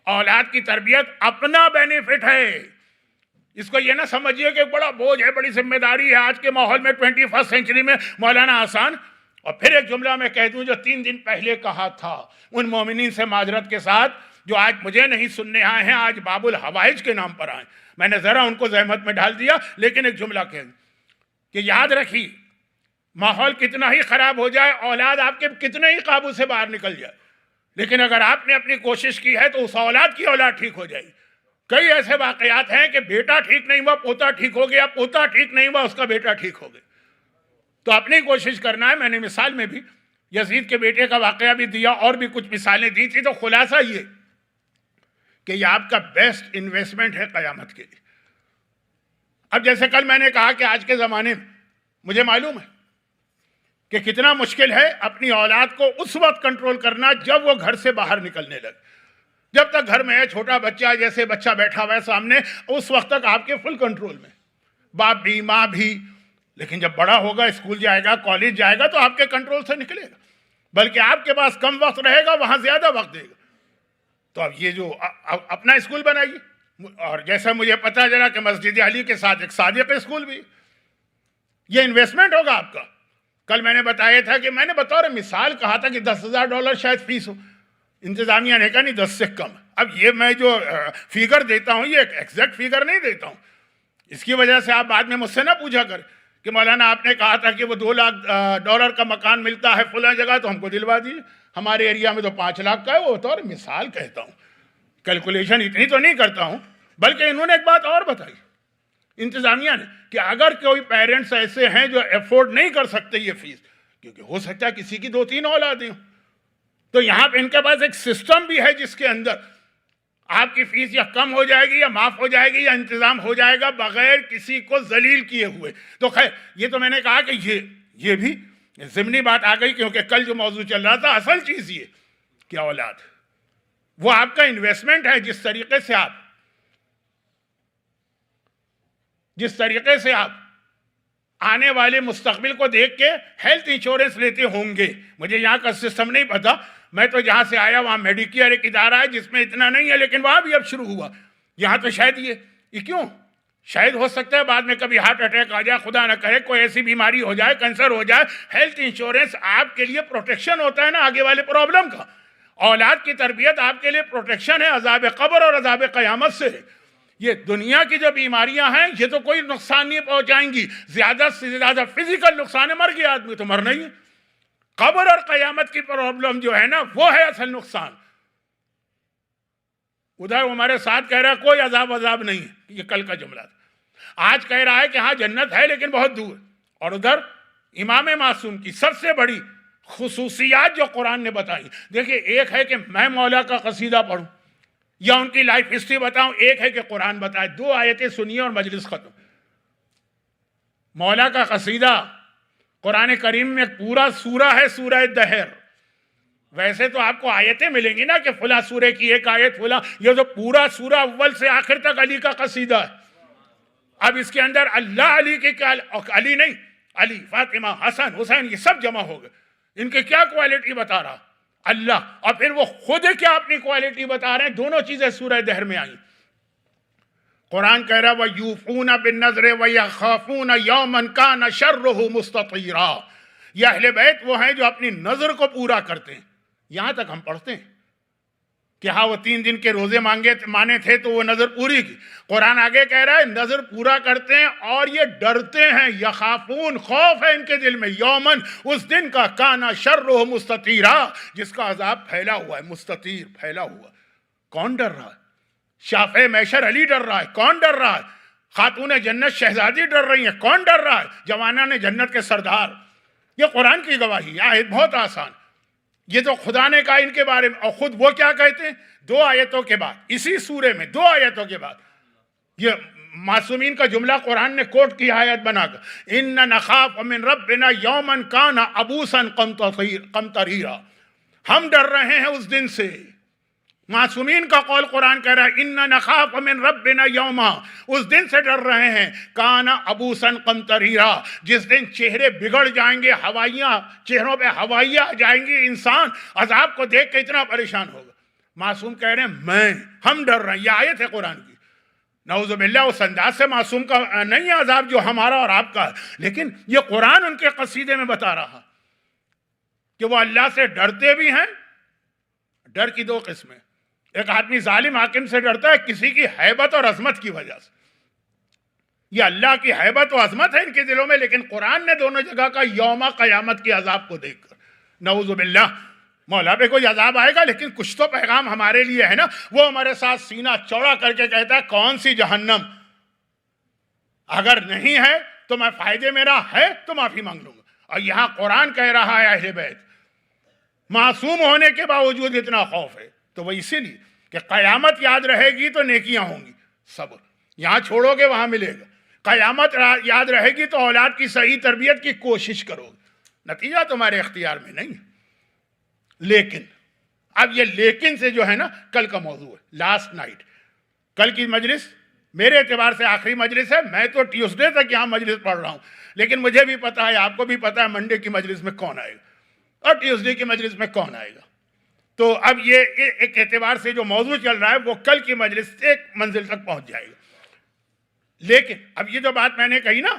اولاد کی تربیت اپنا بینیفٹ ہے. اس کو یہ نہ سمجھیے کہ بڑا بوجھ ہے, بڑی ذمہ داری ہے آج کے ماحول میں 21 سینچری میں مولانا آسان. اور پھر ایک جملہ میں کہہ دوں جو 3 دن پہلے کہا تھا ان مومنین سے معذرت کے ساتھ جو آج مجھے نہیں سننے آئے ہیں, آج باب الحوائج کے نام پر آئے. میں نے ذرا ان کو زحمت میں ڈال دیا, لیکن ایک جملہ کہہ دوں کہ یاد رکھیے ماحول کتنا ہی خراب ہو جائے, اولاد آپ کے کتنے ہی قابو سے باہر نکل جائے, لیکن اگر آپ نے اپنی کوشش کی ہے تو اس اولاد کی اولاد ٹھیک ہو جائے گی. کئی ایسے واقعات ہیں کہ بیٹا ٹھیک نہیں ہوا پوتا ٹھیک ہو گیا, پوتا ٹھیک نہیں ہوا اس کا بیٹا ٹھیک ہو گیا. تو اپنی کوشش کرنا ہے. میں نے مثال میں بھی یزید کے بیٹے کا واقعہ بھی دیا اور بھی کچھ مثالیں دی تھی. تو خلاصہ یہ کہ یہ آپ کا بیسٹ انویسٹمنٹ ہے قیامت کے لیے. اب جیسے کل میں نے کہا کہ آج کے زمانے میں مجھے معلوم ہے کہ کتنا مشکل ہے اپنی اولاد کو اس وقت کنٹرول کرنا جب وہ گھر سے باہر نکلنے لگے. جب تک گھر میں ہے چھوٹا بچہ, جیسے بچہ بیٹھا ہوا ہے سامنے, اس وقت تک آپ کے فل کنٹرول میں, باپ بھی ماں بھی. لیکن جب بڑا ہوگا, اسکول جائے گا, کالج جائے گا, تو آپ کے کنٹرول سے نکلے گا, بلکہ آپ کے پاس کم وقت رہے گا, وہاں زیادہ وقت دے گا. تو اب یہ جو اپنا اسکول بنائیے. اور جیسا مجھے پتا چلا کہ مسجد علی کے ساتھ ایک صادق اسکول بھی, یہ انویسٹمنٹ ہوگا آپ کا. کل میں نے بتایا تھا کہ میں نے بطور مثال کہا تھا کہ $10,000 شاید فیس ہو. انتظامیہ نے کہا نہیں 10 سے کم. اب یہ میں جو فیگر دیتا ہوں یہ ایک ایگزیکٹ فیگر نہیں دیتا ہوں. اس کی وجہ سے آپ بعد میں مجھ سے نہ پوچھا کر کہ مولانا آپ نے کہا تھا کہ وہ $2 کا مکان ملتا ہے فلاں جگہ, تو ہم کو دلوا دیجیے. ہمارے ایریا میں تو 5 لاکھ کا ہے. وہ بطور مثال کہتا ہوں, کیلکولیشن اتنی تو نہیں کرتا ہوں. بلکہ انہوں نے ایک بات اور بتائی انتظامیہ نے کہ اگر کوئی پیرنٹس ایسے ہیں جو افورڈ نہیں کر سکتے یہ فیس, کیونکہ ہو سکتا ہے کسی کی 2-3 اولادیں ہوں, تو یہاں پہ ان کے پاس ایک سسٹم بھی ہے جس کے اندر آپ کی فیس یا کم ہو جائے گی یا معاف ہو جائے گی یا انتظام ہو جائے گا بغیر کسی کو ذلیل کیے ہوئے. تو خیر یہ تو میں نے کہا کہ یہ بھی ضمنی بات آ گئی, کیونکہ کل جو موضوع چل رہا تھا اصل چیز یہ کہ اولاد وہ آپ کا انویسٹمنٹ ہے. جس طریقے سے آپ آنے والے مستقبل کو دیکھ کے ہیلتھ انشورنس لیتے ہوں گے. مجھے یہاں کا سسٹم نہیں پتا, میں تو جہاں سے آیا وہاں میڈیکیئر ایک ادارہ ہے جس میں اتنا نہیں ہے, لیکن وہاں بھی اب شروع ہوا. یہاں تو شاید یہ کیوں, شاید ہو سکتا ہے بعد میں کبھی ہارٹ اٹیک آ جائے, خدا نہ کرے کوئی ایسی بیماری ہو جائے, کینسر ہو جائے. ہیلتھ انشورنس آپ کے لیے پروٹیکشن ہوتا ہے نا آگے والے پرابلم کا. اولاد کی تربیت آپ کے لیے پروٹیکشن ہے عذاب قبر اور عذاب قیامت سے. یہ دنیا کی جو بیماریاں ہیں یہ تو کوئی نقصان نہیں پہنچائیں گی, زیادہ سے زیادہ فزیکل نقصان ہے, مر گیا آدمی تو مرنا ہی ہے. قبر اور قیامت کی پرابلم جو ہے نا وہ ہے اصل نقصان. ادھر ہمارے ساتھ کہہ رہا ہے کوئی عذاب نہیں ہے, یہ کل کا جملہ تھا. آج کہہ رہا ہے کہ ہاں جنت ہے لیکن بہت دور. اور ادھر امام معصوم کی سب سے بڑی خصوصیات جو قرآن نے بتائی. دیکھیں ایک ہے کہ میں مولا کا قصیدہ پڑھوں یا ان کی لائف ہسٹری بتاؤں، ایک ہے کہ قرآن بتائے. 2 آیتیں سنیے اور مجلس ختم. مولا کا قصیدہ قرآن کریم میں پورا سورہ ہے، سورہ دہر. ویسے تو آپ کو آیتیں ملیں گی نا کہ فلاں سورہ کی ایک آیت فلاں، یہ تو پورا سورہ اول سے آخر تک علی کا قصیدہ ہے. اب اس کے اندر اللہ علی کے کیا، علی نہیں، علی، فاطمہ، حسن، حسین، یہ سب جمع ہو گئے. ان کے کیا کوالٹی بتا رہا اللہ، اور پھر وہ خود کیا اپنی کوالٹی بتا رہے ہیں. دونوں چیزیں سورہ دہر میں آئیں. قرآن کہہ رہا وَيُوفُونَ بِالنَّذْرِ وَيَخَافُونَ يَوْمًا كَانَ شَرُّهُ مُسْتَطِيرًا. یہ اہل بیت وہ ہیں جو اپنی نظر کو پورا کرتے ہیں. یہاں تک ہم پڑھتے ہیں کہ ہاں وہ 3 دن کے روزے مانے تھے تو وہ نظر پوری کی. قرآن آگے کہہ رہا ہے نظر پورا کرتے ہیں اور یہ ڈرتے ہیں. یخافون، خوف ہے ان کے دل میں. یومن، اس دن کا، کانا شرہ مستطیرا، جس کا عذاب پھیلا ہوا ہے. مستطیر، پھیلا ہوا. کون ڈر رہا ہے؟ شافع میشر علی ڈر رہا ہے. کون ڈر رہا ہے؟ خاتون جنت شہزادی ڈر رہی ہیں. کون ڈر رہا ہے؟ جوانان جنت کے سردار. یہ قرآن کی گواہی. آیت بہت آسان. یہ تو خدا نے کہا ان کے بارے میں، اور خود وہ کیا کہتے ہیں 2 آیتوں کے بعد، اسی سورے میں 2 آیتوں کے بعد یہ معصومین کا جملہ قرآن نے کوٹ کی آیت بنا کر، ان نخاف من ربنا یوما کان عبوسا قمطریرا. ہم ڈر رہے ہیں اس دن سے. معصومین کا قول قرآن کہہ رہا ہے ان نخاف من ربنا یوما، اس دن سے ڈر رہے ہیں کان عبوسا قمطریرا، جس دن چہرے بگڑ جائیں گے، ہوائیاں چہروں پہ ہوائیاں آ جائیں گی. انسان عذاب کو دیکھ کے اتنا پریشان ہوگا. معصوم کہہ رہے ہیں ہم ڈر رہے ہیں. یہ آیت ہے قرآن کی. نعوذ باللہ اس انداز سے معصوم کا نہیں ہے عذاب جو ہمارا اور آپ کا ہے، لیکن یہ قرآن ان کے قصیدے میں بتا رہا کہ وہ اللہ سے ڈرتے بھی ہیں. ڈر کی 2 قسمیں. ایک آدمی ظالم حاکم سے ڈرتا ہے کسی کی ہیبت اور عظمت کی وجہ سے. یہ اللہ کی ہیبت و عظمت ہے ان کے دلوں میں، لیکن قرآن نے دونوں جگہ کا یوم قیامت کی عذاب کو دیکھ کر. نعوذ باللہ، مولا پہ کوئی عذاب آئے گا لیکن کچھ تو پیغام ہمارے لیے ہے نا. وہ ہمارے ساتھ سینہ چوڑا کر کے کہتا ہے کون سی جہنم، اگر نہیں ہے تو میں فائدے میرا ہے تو معافی مانگ لوں گا. اور یہاں قرآن کہہ رہا ہے اہل بیت معصوم ہونے کے باوجود اتنا خوف ہے. تو وہ اسی لیے کہ قیامت یاد رہے گی تو نیکیاں ہوں گی. صبر یہاں چھوڑو گے وہاں ملے گا. قیامت یاد رہے گی تو اولاد کی صحیح تربیت کی کوشش کرو گے. نتیجہ تمہارے اختیار میں نہیں ہے. لیکن اب یہ لیکن سے جو ہے نا کل کا موضوع ہے. لاسٹ نائٹ کل کی مجلس میرے اعتبار سے آخری مجلس ہے. میں تو ٹیوزڈے تک یہاں مجلس پڑھ رہا ہوں، لیکن مجھے بھی پتا ہے، آپ کو بھی پتا ہے منڈے کی مجلس میں کون آئے گا اور ٹیوزڈے کی مجلس میں کون آئے گا. تو اب یہ ایک اعتبار سے جو موضوع چل رہا ہے وہ کل کی مجلس سے ایک منزل تک پہنچ جائے گا. لیکن اب یہ جو بات میں نے کہی نا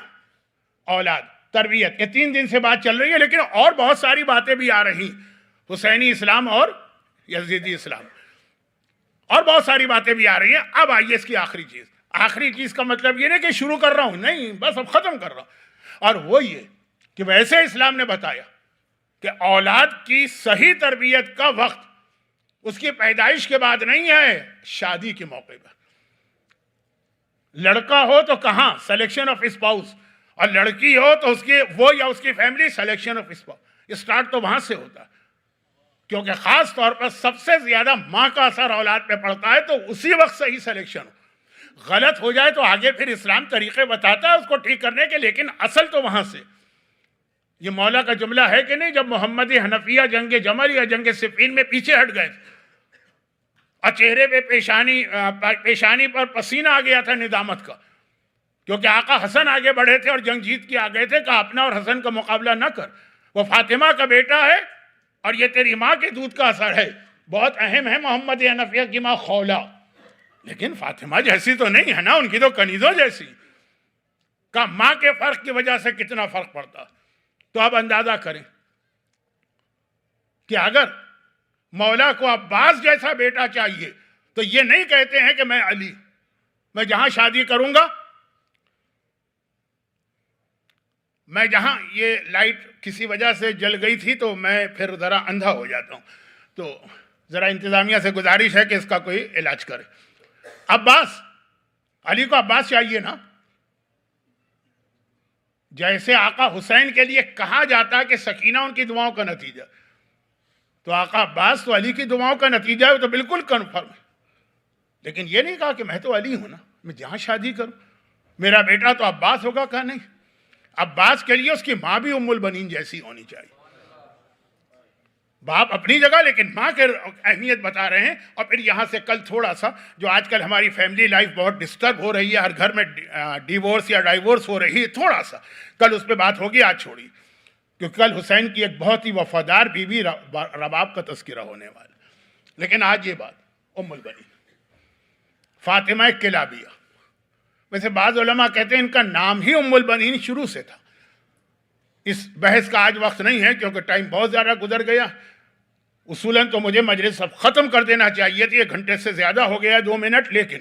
اولاد تربیت، یہ 3 دن سے بات چل رہی ہے، لیکن اور بہت ساری باتیں بھی آ رہی. حسینی اسلام اور یزیدی اسلام اور بہت ساری باتیں بھی آ رہی ہیں. اب آئیے اس کی آخری چیز. آخری چیز کا مطلب یہ نہیں کہ شروع کر رہا ہوں، نہیں، بس اب ختم کر رہا ہوں. اور وہ یہ کہ ویسے اسلام نے بتایا کہ اولاد کی صحیح تربیت کا وقت اس کی پیدائش کے بعد نہیں ہے، شادی کے موقع پر. لڑکا ہو تو کہاں سلیکشن آف اسپاؤس، اور لڑکی ہو تو اس کی وہ یا اس کی family selection of spouse. Start تو وہاں سے ہوتا ہے، کیونکہ خاص طور پر سب سے زیادہ ماں کا اثر اولاد پہ پڑتا ہے. تو اسی وقت صحیح سلیکشن ہو. غلط ہو جائے تو آگے پھر اسلام طریقے بتاتا ہے اس کو ٹھیک کرنے کے، لیکن اصل تو وہاں سے. یہ مولا کا جملہ ہے کہ نہیں، جب محمدی حنفیہ جنگ جمل یا جنگ صفین میں پیچھے ہٹ گئے اور چہرے پہ پیشانی پر پسینہ آ گیا تھا ندامت کا، کیونکہ آقا حسن آگے بڑھے تھے اور جنگ جیت کے آ گئے تھے. کہا اپنا اور حسن کا مقابلہ نہ کر، وہ فاطمہ کا بیٹا ہے اور یہ تیری ماں کے دودھ کا اثر ہے. بہت اہم ہے محمد حنفیہ کی ماں خولا، لیکن فاطمہ جیسی تو نہیں ہے نا، ان کی تو کنیزوں جیسی. کہا ماں کے فرق کی وجہ سے کتنا فرق پڑتا. تو اب اندازہ کریں کہ اگر مولا کو عباس جیسا بیٹا چاہیے تو یہ نہیں کہتے ہیں کہ میں علی، میں جہاں شادی کروں گا، میں جہاں یہ لائٹ کسی وجہ سے جل گئی تھی تو میں پھر ذرا اندھا ہو جاتا ہوں، تو ذرا انتظامیہ سے گزارش ہے کہ اس کا کوئی علاج کرے. عباس، علی کو عباس چاہیے نا، جیسے آقا حسین کے لیے کہا جاتا ہے کہ سکینہ ان کی دعاؤں کا نتیجہ، تو آقا عباس تو علی کی دعاؤں کا نتیجہ ہے، وہ تو بالکل کنفرم ہے. لیکن یہ نہیں کہا کہ میں تو علی ہوں نا، میں جہاں شادی کروں میرا بیٹا تو عباس ہوگا. کہا نہیں، عباس کے لیے اس کی ماں بھی ام البنین جیسی ہونی چاہیے. باپ اپنی جگہ لیکن ماں کے اہمیت بتا رہے ہیں. اور پھر یہاں سے کل تھوڑا سا، جو آج کل ہماری فیملی لائف بہت ڈسٹرب ہو رہی ہے، ہر گھر میں ڈیورس یا ڈائیورس ہو رہی ہے، تھوڑا سا کل اس پہ بات ہوگی، آج چھوڑی، کیونکہ کل حسین کی ایک بہت ہی وفادار بیوی رباب کا تذکرہ ہونے والا. لیکن آج یہ بات ام البنین فاطمہ کلابیہ. ویسے بعض علماء کہتے ہیں ان کا نام ہی ام البنین شروع سے تھا. اس بحث کا آج وقت نہیں ہے کیونکہ ٹائم بہت زیادہ گزر گیا. اصولاً تو مجھے مجلس اب ختم کر دینا چاہیے تھی، 1 گھنٹے سے زیادہ ہو گیا 2 منٹ، لیکن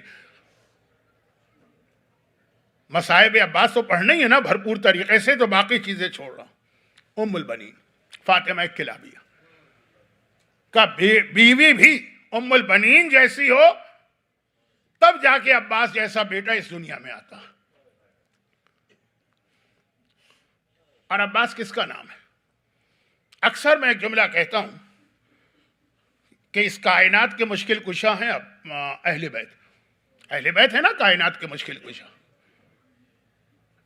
مصائب عباس تو پڑھنا ہی ہے نا بھرپور طریقے سے، تو باقی چیزیں چھوڑ رہا ہوں. ام البنین فاطمہ کلابیہ کا بیوی بھی ام البنین جیسی ہو تب جا کے عباس جیسا بیٹا اس دنیا میں آتا. اور عباس کس کا نام ہے؟ اکثر میں ایک جملہ کہتا ہوں کہ اس کائنات کے مشکل کشا ہیں اہل بیت. اہل بیت ہے نا کائنات کے مشکل کشا،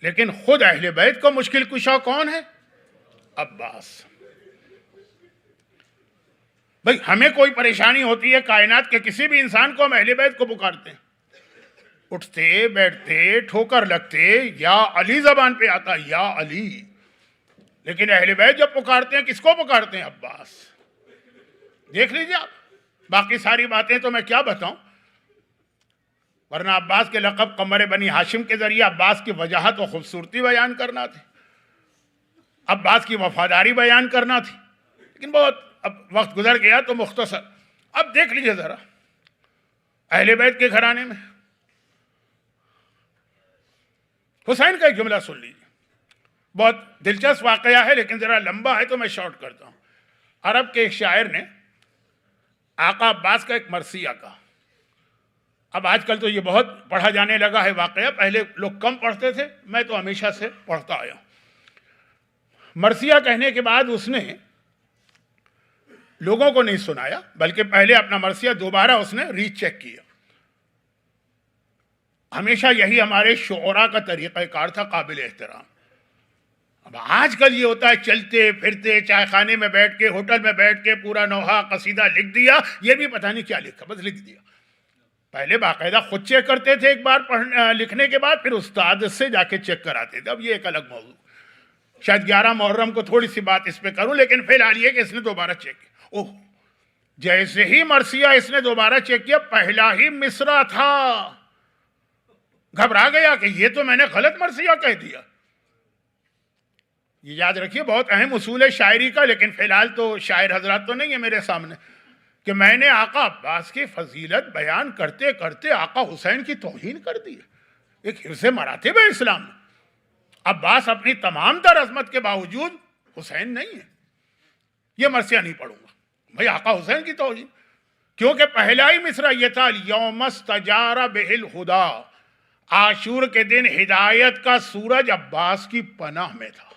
لیکن خود اہل بیت کو مشکل کشا کون ہے؟ عباس. بھئی ہمیں کوئی پریشانی ہوتی ہے کائنات کے کسی بھی انسان کو ہم اہل بیت کو پکارتے ہیں، اٹھتے بیٹھتے ٹھوکر لگتے یا علی زبان پہ آتا یا علی. لیکن اہل بیت جب پکارتے ہیں کس کو پکارتے ہیں؟ عباس. دیکھ لیجیے آپ، باقی ساری باتیں تو میں کیا بتاؤں، ورنہ عباس کے لقب قمر بنی ہاشم کے ذریعے عباس کی وجاہت و خوبصورتی بیان کرنا تھی، عباس کی وفاداری بیان کرنا تھی. لیکن بہت اب وقت گزر گیا تو مختصر. اب دیکھ لیجیے ذرا اہل بیت کے گھرانے میں حسین کا ایک جملہ سن لیجیے، بہت دلچسپ واقعہ ہے لیکن ذرا لمبا ہے تو میں شارٹ کرتا ہوں. عرب کے ایک شاعر نے آقا عباس کا ایک مرثیہ کہا. اب آج کل تو یہ بہت پڑھا جانے لگا ہے واقعہ، پہلے لوگ کم پڑھتے تھے، میں تو ہمیشہ سے پڑھتا آیا ہوں. مرثیہ کہنے کے بعد اس نے لوگوں کو نہیں سنایا، بلکہ پہلے اپنا مرثیہ دوبارہ اس نے ری چیک کیا. ہمیشہ یہی ہمارے شعراء کا طریقہ کار تھا، قابل احترام. اب آج کل یہ ہوتا ہے چلتے پھرتے چائے خانے میں بیٹھ کے ہوٹل میں بیٹھ کے پورا نوحہ قصیدہ لکھ دیا، یہ بھی پتہ نہیں کیا لکھا، بس لکھ دیا. پہلے باقاعدہ خود چیک کرتے تھے ایک بار لکھنے کے بعد، پھر استاد سے جا کے چیک کراتے تھے. اب یہ ایک الگ موضوع، شاید 11 محرم کو تھوڑی سی بات اس پہ کروں، لیکن فی الحال یہ کہ اس نے دوبارہ چیک کیا. اوہ، جیسے ہی مرثیہ اس نے دوبارہ چیک کیا، پہلا ہی مصرع تھا. گھبرا گیا کہ یہ تو میں نے غلط مرثیہ کہہ دیا. یہ یاد رکھیے بہت اہم اصول ہے شاعری کا، لیکن فی الحال تو شاعر حضرات تو نہیں ہے میرے سامنے، کہ میں نے آقا عباس کی فضیلت بیان کرتے کرتے آقا حسین کی توہین کر دی. ایک حفظ مراتب ہے اسلام میں. عباس اپنی تمام تر عظمت کے باوجود حسین نہیں ہے. یہ مرثیہ نہیں پڑھوں گا بھائی آقا حسین کی توہین، کیونکہ پہلا ہی مصرع یہ تھا، یوم استجار بہ الہدی، عاشور کے دن ہدایت کا سورج عباس کی پناہ میں تھا.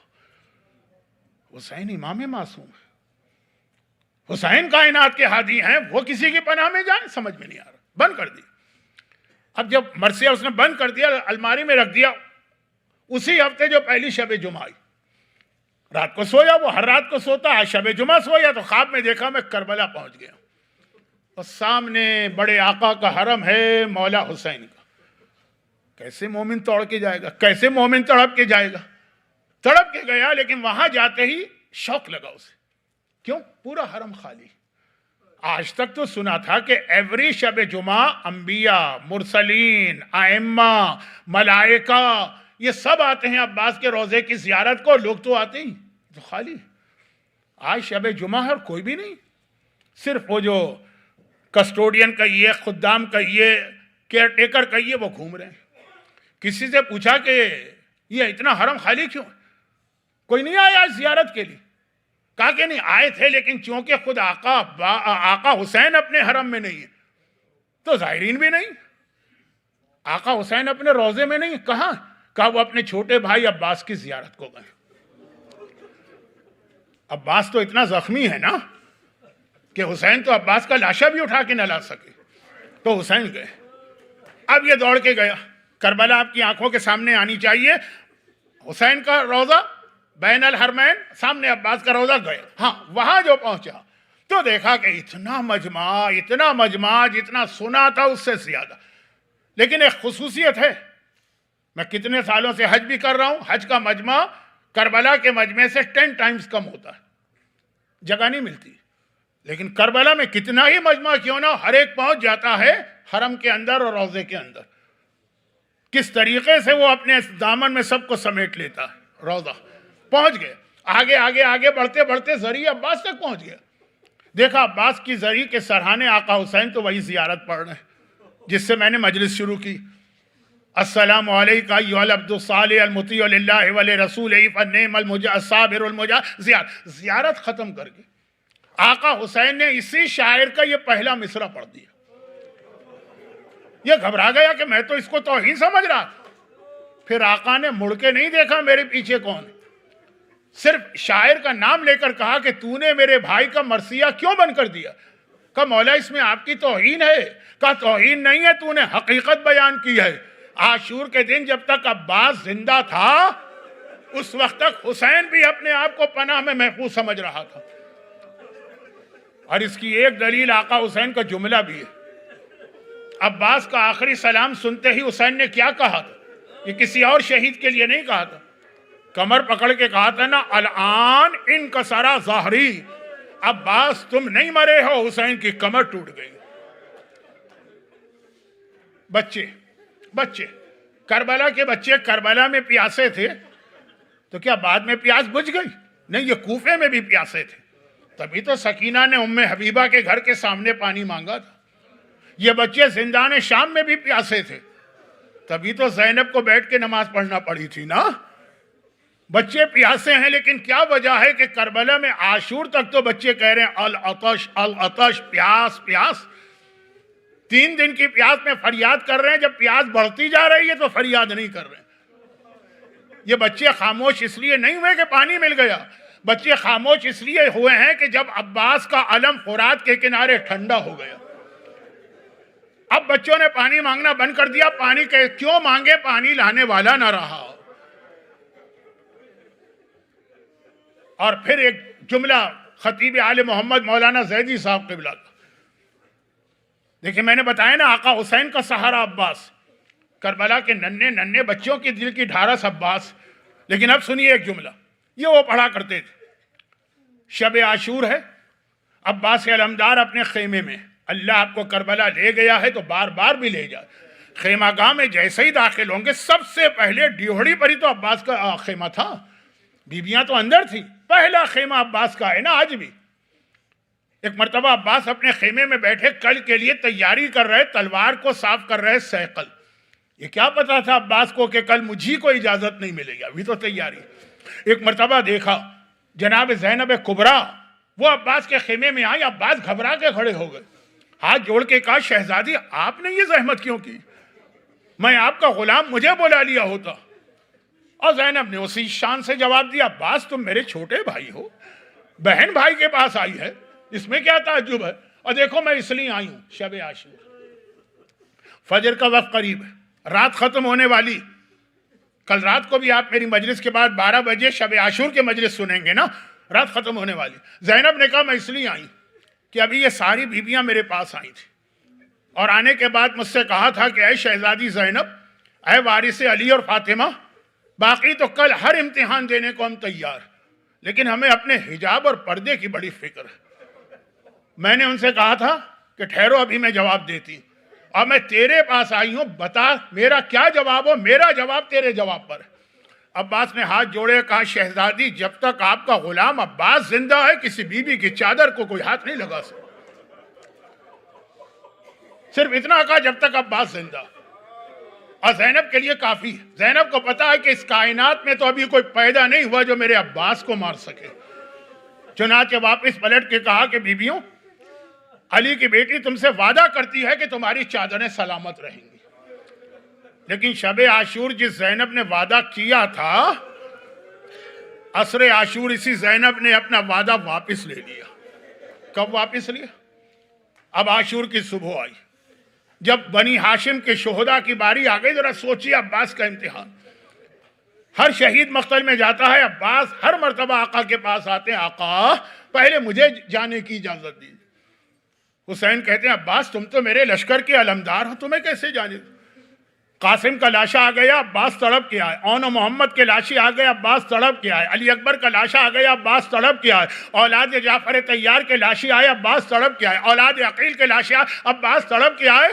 حسین امام معصوم ہے، حسین کائنات کے ہادی ہیں، وہ کسی کی پناہ میں جائیں؟ سمجھ میں نہیں آ رہا. بند کر دیا. اب جب مرثیہ اس نے بند کر دیا، الماری میں رکھ دیا. اسی ہفتے جو پہلی شب جمعہ آئی، رات کو سویا، وہ ہر رات کو سوتا ہے، شب جمعہ سویا تو خواب میں دیکھا میں کربلا پہنچ گیا اور سامنے بڑے آقا کا حرم ہے مولا حسین کا. کیسے مومن توڑ کے جائے گا، کیسے مومن تڑپ کے جائے گا؟ تڑپ کے گیا، لیکن وہاں جاتے ہی شوق لگا اسے. کیوں؟ پورا حرم خالی. آج تک تو سنا تھا کہ ایوری شب جمعہ انبیاء، مرسلین، ائمہ، ملائکہ یہ سب آتے ہیں عباس کے روضے کی زیارت کو. لوگ تو آتے ہی، تو خالی. آج شب جمعہ ہے اور کوئی بھی نہیں، صرف وہ جو کسٹوڈین کہیے، خدام کہیے، کیئر ٹیکر کہیے، وہ گھوم رہے ہیں. کسی سے پوچھا کہ یہ اتنا حرم خالی کیوں؟ کوئی نہیں آیا آج زیارت کے لیے. کہا کہ نہیں آئے تھے، لیکن چونکہ خود آقا حسین اپنے حرم میں نہیں ہے تو زائرین بھی نہیں. آقا حسین اپنے روضے میں نہیں. کہاں؟ کہا وہ اپنے چھوٹے بھائی عباس کی زیارت کو گئے. عباس تو اتنا زخمی ہے نا کہ حسین تو عباس کا لاشا بھی اٹھا کے نہ لا سکے, تو حسین گئے. اب یہ دوڑ کے گیا, کربلا آپ کی آنکھوں کے سامنے آنی چاہیے. حسین کا روضہ بین الحرمین, سامنے عباس کا روضہ, گئے. ہاں وہاں جو پہنچا تو دیکھا کہ اتنا مجمع جتنا سنا تھا اس سے زیادہ. لیکن ایک خصوصیت ہے, میں کتنے سالوں سے حج بھی کر رہا ہوں, حج کا مجمع کربلا کے مجمع سے 10 ٹائمز کم ہوتا ہے, جگہ نہیں ملتی. لیکن کربلا میں کتنا ہی مجمع کیوں نہ, ہر ایک پہنچ جاتا ہے حرم کے اندر اور روضے کے اندر. کس طریقے سے وہ اپنے دامن میں سب کو سمیٹ لیتا ہے. روضہ پہنچ گئے, آگے بڑھتے بڑھتے زری عباس تک پہنچ گئے. دیکھا عباس کی زری کے سرحانے آقا حسین تو وہی زیارت پڑھ رہے ہیں جس سے میں نے مجلس شروع کی. السلام علیکہ ایھا العبد الصالح المطیع للہ ولرسولہ فالنعم الصابر المجاہد. زیارت ختم کر کے آقا حسین نے اسی شاعر کا یہ پہلا مصرع پڑھ دیا. یہ گھبرا گیا کہ میں تو اس کو توہین سمجھ رہا تھا. پھر آقا نے مڑ کے نہیں دیکھا میرے پیچھے کون ہے, صرف شاعر کا نام لے کر کہا کہ تو نے میرے بھائی کا مرثیہ کیوں بند کر دیا. کہا مولا اس میں آپ کی توہین ہے. کہا توہین نہیں ہے, تو نے حقیقت بیان کی ہے. عاشور کے دن جب تک عباس زندہ تھا اس وقت تک حسین بھی اپنے آپ کو پناہ میں محفوظ سمجھ رہا تھا. اور اس کی ایک دلیل آقا حسین کا جملہ بھی ہے. عباس کا آخری سلام سنتے ہی حسین نے کیا کہا تھا, یہ کسی اور شہید کے لیے نہیں کہا تھا, کمر پکڑ کے کہا تھا نا, الان انکسر ظہری, عباس تم نہیں مرے ہو, حسین کی کمر ٹوٹ گئی. بچے کربلا کے بچے کربلا میں پیاسے تھے تو کیا بعد میں پیاس بجھ گئی؟ نہیں, یہ کوفے میں بھی پیاسے تھے. تبھی تو سکینہ نے ام حبیبہ کے گھر کے سامنے پانی مانگا تھا. یہ بچے زندان شام میں بھی پیاسے تھے, تبھی تو زینب کو بیٹھ کے نماز پڑھنا پڑی تھی نا. بچے پیاسے ہیں, لیکن کیا وجہ ہے کہ کربلا میں عاشور تک تو بچے کہہ رہے ہیں العطش العطش, پیاس پیاس. 3 دن کی پیاس میں فریاد کر رہے ہیں, جب پیاس بڑھتی جا رہی ہے تو فریاد نہیں کر رہے. یہ بچے خاموش اس لیے نہیں ہوئے کہ پانی مل گیا, بچے خاموش اس لیے ہوئے ہیں کہ جب عباس کا علم فرات کے کنارے ٹھنڈا ہو گیا. اب بچوں نے پانی مانگنا بند کر دیا. پانی کیوں مانگے, پانی لانے والا نہ رہا. اور پھر ایک جملہ خطیب آل محمد مولانا زیدی صاحب قبلہ کا. دیکھیں میں نے بتایا نا, آقا حسین کا سہارا عباس, کربلا کے ننھے بچوں کی دل کی ڈھارس عباس. لیکن اب سنیے ایک جملہ, یہ وہ پڑھا کرتے تھے. شب عاشور ہے, عباس علمدار اپنے خیمے میں, اللہ آپ کو کربلا لے گیا ہے تو بار بار بھی لے جائے. خیمہ گاہ میں جیسے ہی داخل ہوں گے سب سے پہلے ڈیوڑی پر ہی تو عباس کا خیمہ تھا, بیویاں تو اندر تھیں. پہلا خیمہ عباس کا ہے نا آج بھی. ایک مرتبہ عباس اپنے خیمے میں بیٹھے کل کے لیے تیاری کر رہے, تلوار کو صاف کر رہے سیقل. یہ کیا پتا تھا عباس کو کہ کل مجھے کو اجازت نہیں ملے گی, ابھی تو تیاری. ایک مرتبہ دیکھا جناب زینب کبریٰ وہ عباس کے خیمے میں آئی. عباس گھبرا کے کھڑے ہو گئے, ہاتھ جوڑ کے کہا شہزادی آپ نے یہ زحمت کیوں کی, میں آپ کا غلام, مجھے بلا لیا ہوتا. اور زینب نے اسی شان سے جواب دیا, عباس تم میرے چھوٹے بھائی ہو, بہن بھائی کے پاس آئی ہے, اس میں کیا تعجب ہے. اور دیکھو میں اس لیے آئی ہوں, شب عاشور, فجر کا وقت قریب ہے, رات ختم ہونے والی. کل رات کو بھی آپ میری مجلس کے بعد 12 بجے شب عاشور کے مجلس سنیں گے نا, رات ختم ہونے والی. زینب نے کہا میں اس لیے آئی کہ ابھی یہ ساری بیویاں میرے پاس آئی تھی اور آنے کے بعد مجھ سے کہا تھا کہ اے شہزادی زینب, اے وارث علی اور فاطمہ, باقی تو کل ہر امتحان دینے کو ہم تیار, لیکن ہمیں اپنے حجاب اور پردے کی بڑی فکر ہے. میں نے ان سے کہا تھا کہ ٹھہرو ابھی میں جواب دیتی ہوں, اور میں تیرے پاس آئی ہوں, بتا میرا کیا جواب ہو, میرا جواب تیرے جواب پر ہے. عباس نے ہاتھ جوڑے, کہا شہزادی جب تک آپ کا غلام عباس زندہ ہے کسی بیوی کی چادر کو کوئی ہاتھ نہیں لگا سکتا. صرف اتنا کہا جب تک عباس زندہ. اور زینب کے لیے کافی ہے, زینب کو پتا ہے کہ اس کائنات میں تو ابھی کوئی پیدا نہیں ہوا جو میرے عباس کو مار سکے. چنانچہ واپس پلٹ کے کہا کہ بیویوں, علی کی بیٹی تم سے وعدہ کرتی ہے کہ تمہاری چادریں سلامت رہیں گی. لیکن شب عاشور جس زینب نے وعدہ کیا تھا، عصر عاشور اسی زینب نے اپنا وعدہ واپس لے لیا۔ کب واپس لیا؟ اب عاشور کی صبح آئی، جب بنی ہاشم کے شہداء کی باری آ گئی۔ ذرا سوچیے عباس کا امتحان۔ ہر شہید مقتل میں جاتا ہے، عباس ہر مرتبہ آقا کے پاس آتے ہیں، آقا پہلے مجھے جانے کی اجازت دی۔ حسین کہتے ہیں عباس تم تو میرے لشکر کے علمدار ہو، تمہیں کیسے جانے دوں؟ قاسم کا لاشا آ گیا، عباس تڑپ کے آئے۔ اون و محمد کے لاشی آ گئے، عباس تڑپ کے آئے۔ علی اکبر کا لاشا آ گیا، عباس تڑپ کے آئے۔ اولاد جعفر طیار کے لاشی آئے، عباس تڑپ کے آئے۔ اولاد عقیل کے لاشی آئے، عباس تڑپ کے آئے۔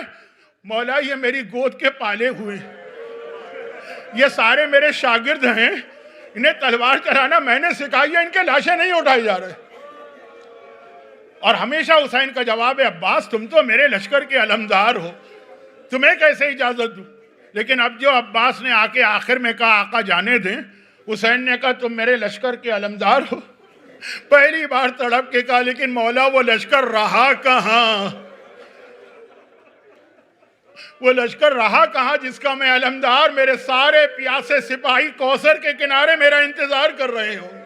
مولا یہ میری گود کے پالے ہوئے، یہ سارے میرے شاگرد ہیں، انہیں تلوار چلانا میں نے سکھائی ہے، ان کے لاشیں نہیں اٹھائی جا رہے۔ اور ہمیشہ حسین کا جواب ہے عباس تم تو میرے لشکر کے علمدار ہو، تمہیں کیسے اجازت دوں؟ لیکن اب جو عباس نے آ کے آخر میں کہا آقا جانے دیں، حسین نے کہا تم میرے لشکر کے علمدار ہو۔ پہلی بار تڑپ کے کہا لیکن مولا وہ لشکر رہا کہاں؟ وہ لشکر رہا کہاں جس کا میں علمدار؟ میرے سارے پیاسے سپاہی کوثر کے کنارے میرا انتظار کر رہے ہوں۔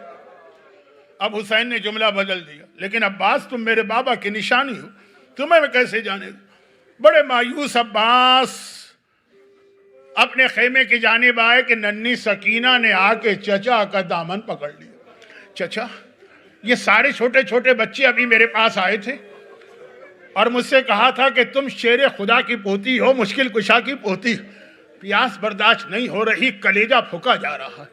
اب حسین نے جملہ بدل دیا، لیکن عباس تم میرے بابا کی نشانی ہو، تمہیں میں کیسے جانے دوں؟ بڑے مایوس عباس اپنے خیمے کی جانب آئے کہ ننھی سکینہ نے آ کے چچا کا دامن پکڑ لیا۔ چچا یہ سارے چھوٹے چھوٹے بچے ابھی میرے پاس آئے تھے اور مجھ سے کہا تھا کہ تم شیر خدا کی پوتی ہو، مشکل کشا کی پوتی، پیاس برداشت نہیں ہو رہی، کلیجہ پھکا جا رہا ہے،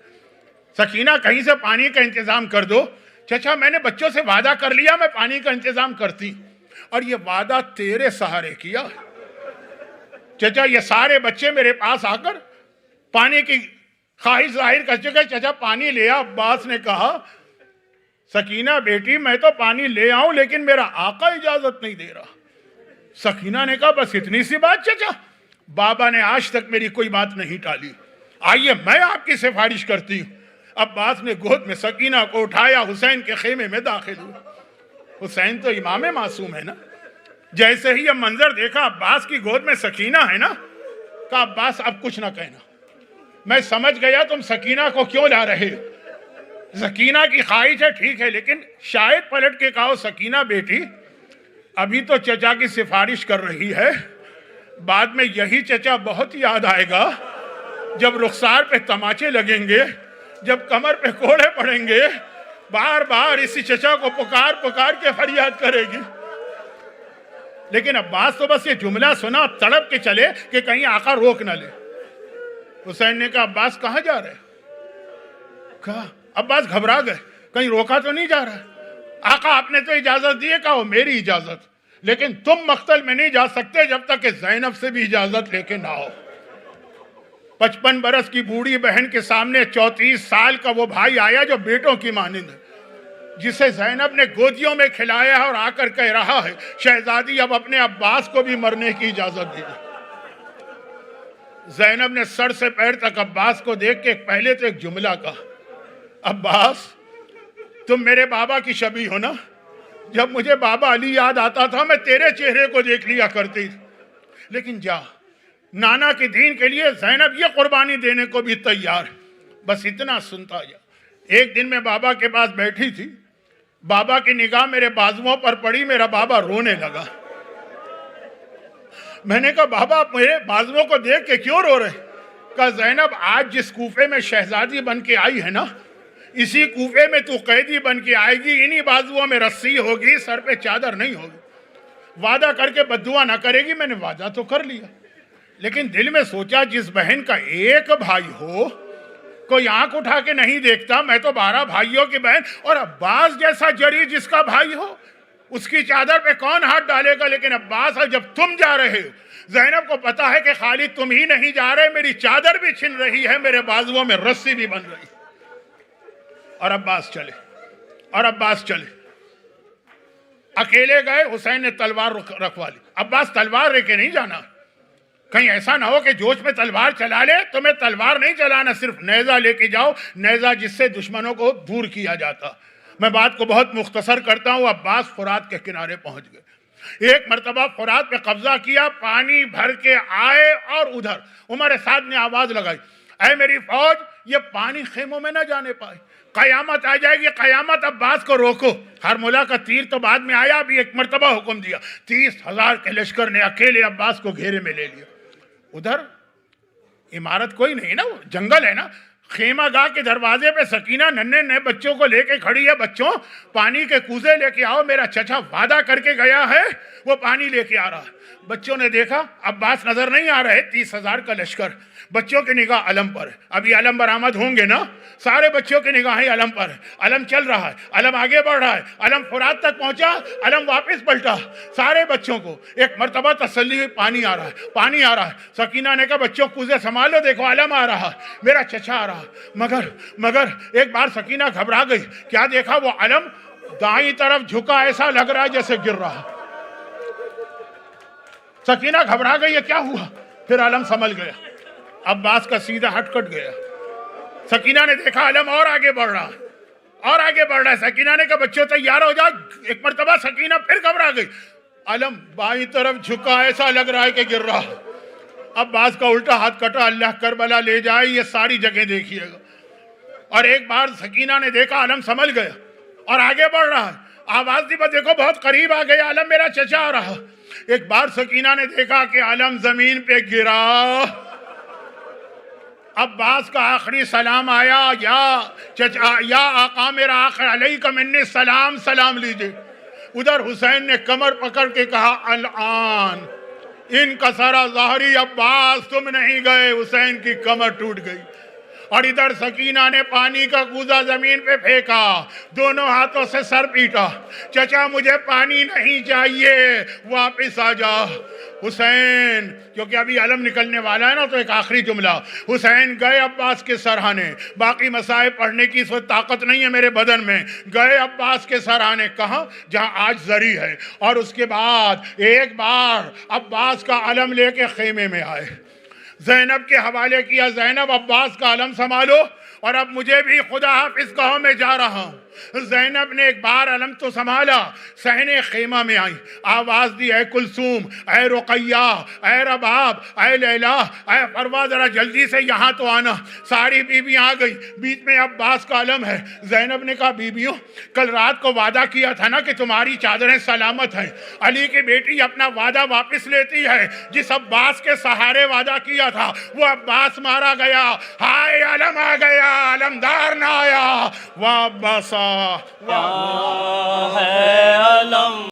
سکینہ کہیں سے پانی کا انتظام کر دو۔ چچا میں نے بچوں سے وعدہ کر لیا میں پانی کا انتظام کرتی، اور یہ وعدہ تیرے سہارے کیا۔ چچا یہ سارے بچے میرے پاس آ کر پانی کی خواہش ظاہر کر چکے، چچا پانی لے آ۔ عباس نے کہا سکینہ بیٹی میں تو پانی لے آؤں لیکن میرا آقا اجازت نہیں دے رہا۔ سکینہ نے کہا بس اتنی سی بات چچا؟ بابا نے آج تک میری کوئی بات نہیں ٹالی، آئیے میں آپ کی سفارش کرتی ہوں۔ عباس نے گود میں سکینہ کو اٹھایا، حسین کے خیمے میں داخل ہوئے۔ حسین تو امام معصوم ہے نا، جیسے ہی یہ منظر دیکھا عباس کی گود میں سکینہ ہے نا، کہا عباس اب کچھ نہ کہنا، میں سمجھ گیا تم سکینہ کو کیوں لا رہے ہو۔ سکینہ کی خواہش ہے ٹھیک ہے، لیکن شاید پلٹ کے کہو سکینہ بیٹی ابھی تو چچا کی سفارش کر رہی ہے، بعد میں یہی چچا بہت یاد آئے گا جب رخسار پہ تماچے لگیں گے، جب کمر پہ کوڑے پڑیں گے، بار بار اسی چچا کو پکار پکار کے فریاد کرے گی۔ لیکن عباس تو بس یہ جملہ سنا تڑپ کے چلے کہ کہیں آقا روک نہ لے۔ حسین نے کہا عباس کہاں جا رہے؟ کہا عباس گھبرا گئے، کہیں روکا تو نہیں جا رہا؟ آقا آپ نے تو اجازت دی ہے، کہا وہ میری اجازت، لیکن تم مقتل میں نہیں جا سکتے جب تک کہ زینب سے بھی اجازت لے کے نہ ہو۔ 55 برس کی بوڑھی بہن کے سامنے 34 سال کا وہ بھائی آیا جو بیٹوں کی مانند ہے، جسے زینب نے گودیوں میں کھلایا ہے، اور آ کر کہہ رہا ہے شہزادی اب اپنے عباس کو بھی مرنے کی اجازت دیجیے۔ زینب نے سر سے پیر تک عباس کو دیکھ کے پہلے تو ایک جملہ کہا، عباس تم میرے بابا کی شبیہ ہو نا، جب مجھے بابا علی یاد آتا تھا میں تیرے چہرے کو دیکھ لیا کرتی، لیکن جا نانا کے دین کے لیے زینب یہ قربانی دینے کو بھی تیار ہے، بس اتنا سنتا جا۔ ایک دن میں بابا کے پاس بیٹھی تھی، بابا کی نگاہ میرے بازوؤں پر پڑی، میرا بابا رونے لگا۔ میں نے کہا بابا آپ میرے بازوؤں کو دیکھ کے کیوں رو رہے؟ کہا زینب آج جس کوفے میں شہزادی بن کے آئی ہے نا، اسی کوفے میں تو قیدی بن کے آئے گی، انہی بازوؤں میں رسی ہوگی، سر پہ چادر نہیں ہوگی۔ وعدہ کر کے بددعا نہ کرے گی، میں نے وعدہ تو کر لیا، لیکن دل میں سوچا جس بہن کا ایک بھائی ہو کوئی آنکھ اٹھا کے نہیں دیکھتا، میں تو 12 بھائیوں کی بہن، اور عباس جیسا جری جس کا بھائی ہو اس کی چادر پہ کون ہاتھ ڈالے گا؟ لیکن عباس جب تم جا رہے ہو، زینب کو پتا ہے کہ خالی تم ہی نہیں جا رہے، میری چادر بھی چھن رہی ہے، میرے بازوؤں میں رسی بھی بن رہی ہے۔ اور عباس چلے اکیلے گئے، حسین نے تلوار رکھوا لی۔ عباس تلوار لے کے نہیں جانا، کہیں ایسا نہ ہو کہ جوش میں تلوار چلا لے، تمہیں تلوار نہیں چلانا، صرف نیزہ لے کے جاؤ، نیزہ جس سے دشمنوں کو دور کیا جاتا۔ میں بات کو بہت مختصر کرتا ہوں، عباس فرات کے کنارے پہنچ گئے۔ ایک مرتبہ فرات پہ قبضہ کیا، پانی بھر کے آئے اور ادھر عمر سعد نے آواز لگائی، اے میری فوج، یہ پانی خیموں میں نہ جانے پائے، قیامت آ جائے گی، قیامت، عباس کو روکو۔ ہرملہ کا تیر تو بعد میں آیا، ابھی ایک مرتبہ حکم دیا، 30,000 کے لشکر نے اکیلے عباس کو گھیرے میں لے لیا۔ ادھر عمارت کوئی نہیں نا، جنگل ہے نا، خیمہ گاہ کے دروازے پہ سکینہ ننھے نئے بچوں کو لے کے کھڑی ہے، بچوں پانی کے کوزے لے کے آؤ، میرا چچا وعدہ کر کے گیا ہے، وہ پانی لے کے آ رہا ہے۔ بچوں نے دیکھا عباس نظر نہیں آ رہے، 30,000 کا لشکر، بچوں کی نگاہ علم پر ہے، ابھی علم برآمد ہوں گے نا، سارے بچوں کی نگاہیں علم پر ہے، علم چل رہا ہے، علم آگے بڑھ رہا ہے، علم فرات تک پہنچا، علم واپس پلٹا، سارے بچوں کو ایک مرتبہ تسلی ہوئی، پانی آ رہا ہے، پانی آ رہا ہے۔ سکینہ نے کہا بچوں کوزے سنبھالو، دیکھو علم آ رہا ہے، میرا چچا آ رہا ہے۔ مگر ایک بار سکینہ گھبرا گئی، کیا دیکھا؟ وہ علم دائیں طرف جھکا، ایسا لگ رہا ہے جیسے گر رہا۔ سکینہ گھبرا گئی، یہ کیا ہوا؟ پھر علم سنبھل گیا، عباس کا سیدھا ہٹ کٹ گیا۔ سکینہ نے دیکھا علم اور آگے بڑھ رہا ہے، اور آگے بڑھ رہا ہے۔ سکینہ نے کہا بچوں تیار ہو جاؤ۔ ایک مرتبہ سکینہ پھر گھبرا گئی، علم بائیں طرف جھکا، ایسا لگ رہا ہے کہ گر رہا۔ عباس کا الٹا ہاتھ کٹا، اللہ کربلا لے جائے، یہ ساری جگہ دیکھیے گا۔ اور ایک بار سکینہ نے دیکھا علم سنبھل گیا اور آگے بڑھ رہا ہے، آواز دی بس دیکھو بہت قریب آ گیا علم، میرا چچا آ رہا۔ ایک بار سکینہ نے دیکھا کہ علم زمین پہ گرا۔ عباس کا آخری سلام آیا، یا آقا میرا آخر علیکم منی سلام، سلام لیجئے۔ ادھر حسین نے کمر پکڑ کے کہا الآن انکسر ظہری، عباس تم نہیں گئے، حسین کی کمر ٹوٹ گئی۔ اور ادھر سکینہ نے پانی کا کوزہ زمین پہ پھینکا، دونوں ہاتھوں سے سر پیٹا، چچا مجھے پانی نہیں چاہیے، واپس آ جا۔ حسین، کیونکہ ابھی علم نکلنے والا ہے نا، تو ایک آخری جملہ، حسین گئے عباس کے سرہانے، باقی مسائل پڑھنے کی اس وقت طاقت نہیں ہے میرے بدن میں، گئے عباس کے سرہانے، کہاں؟ جہاں آج زری ہے۔ اور اس کے بعد ایک بار عباس کا علم لے کے خیمے میں آئے، زینب کے حوالے کیا، زینب عباس کا علم سنبھالو، اور اب مجھے بھی خدا حافظ کہو، میں جا رہا ہوں۔ زینب نے ایک بار علم تو سنبھالا، صحنِ خیمہ میں آئی، آواز دی، اے کلثوم، اے رقیہ، اے رباب، اے لیلا، اے فروا، ذرا جلدی سے یہاں تو آنا۔ ساری بیویاں آ گئی، بیچ میں عباس کا علم ہے۔ زینب نے کہا بیویوں، کل رات کو وعدہ کیا تھا نا کہ تمہاری چادریں سلامت ہیں، علی کی بیٹی اپنا وعدہ واپس لیتی ہے، جس عباس کے سہارے وعدہ کیا تھا وہ عباس مارا گیا، ہائے علم آ گیا، علمدار نہ آیا، وہ عباسا کیا ہے علم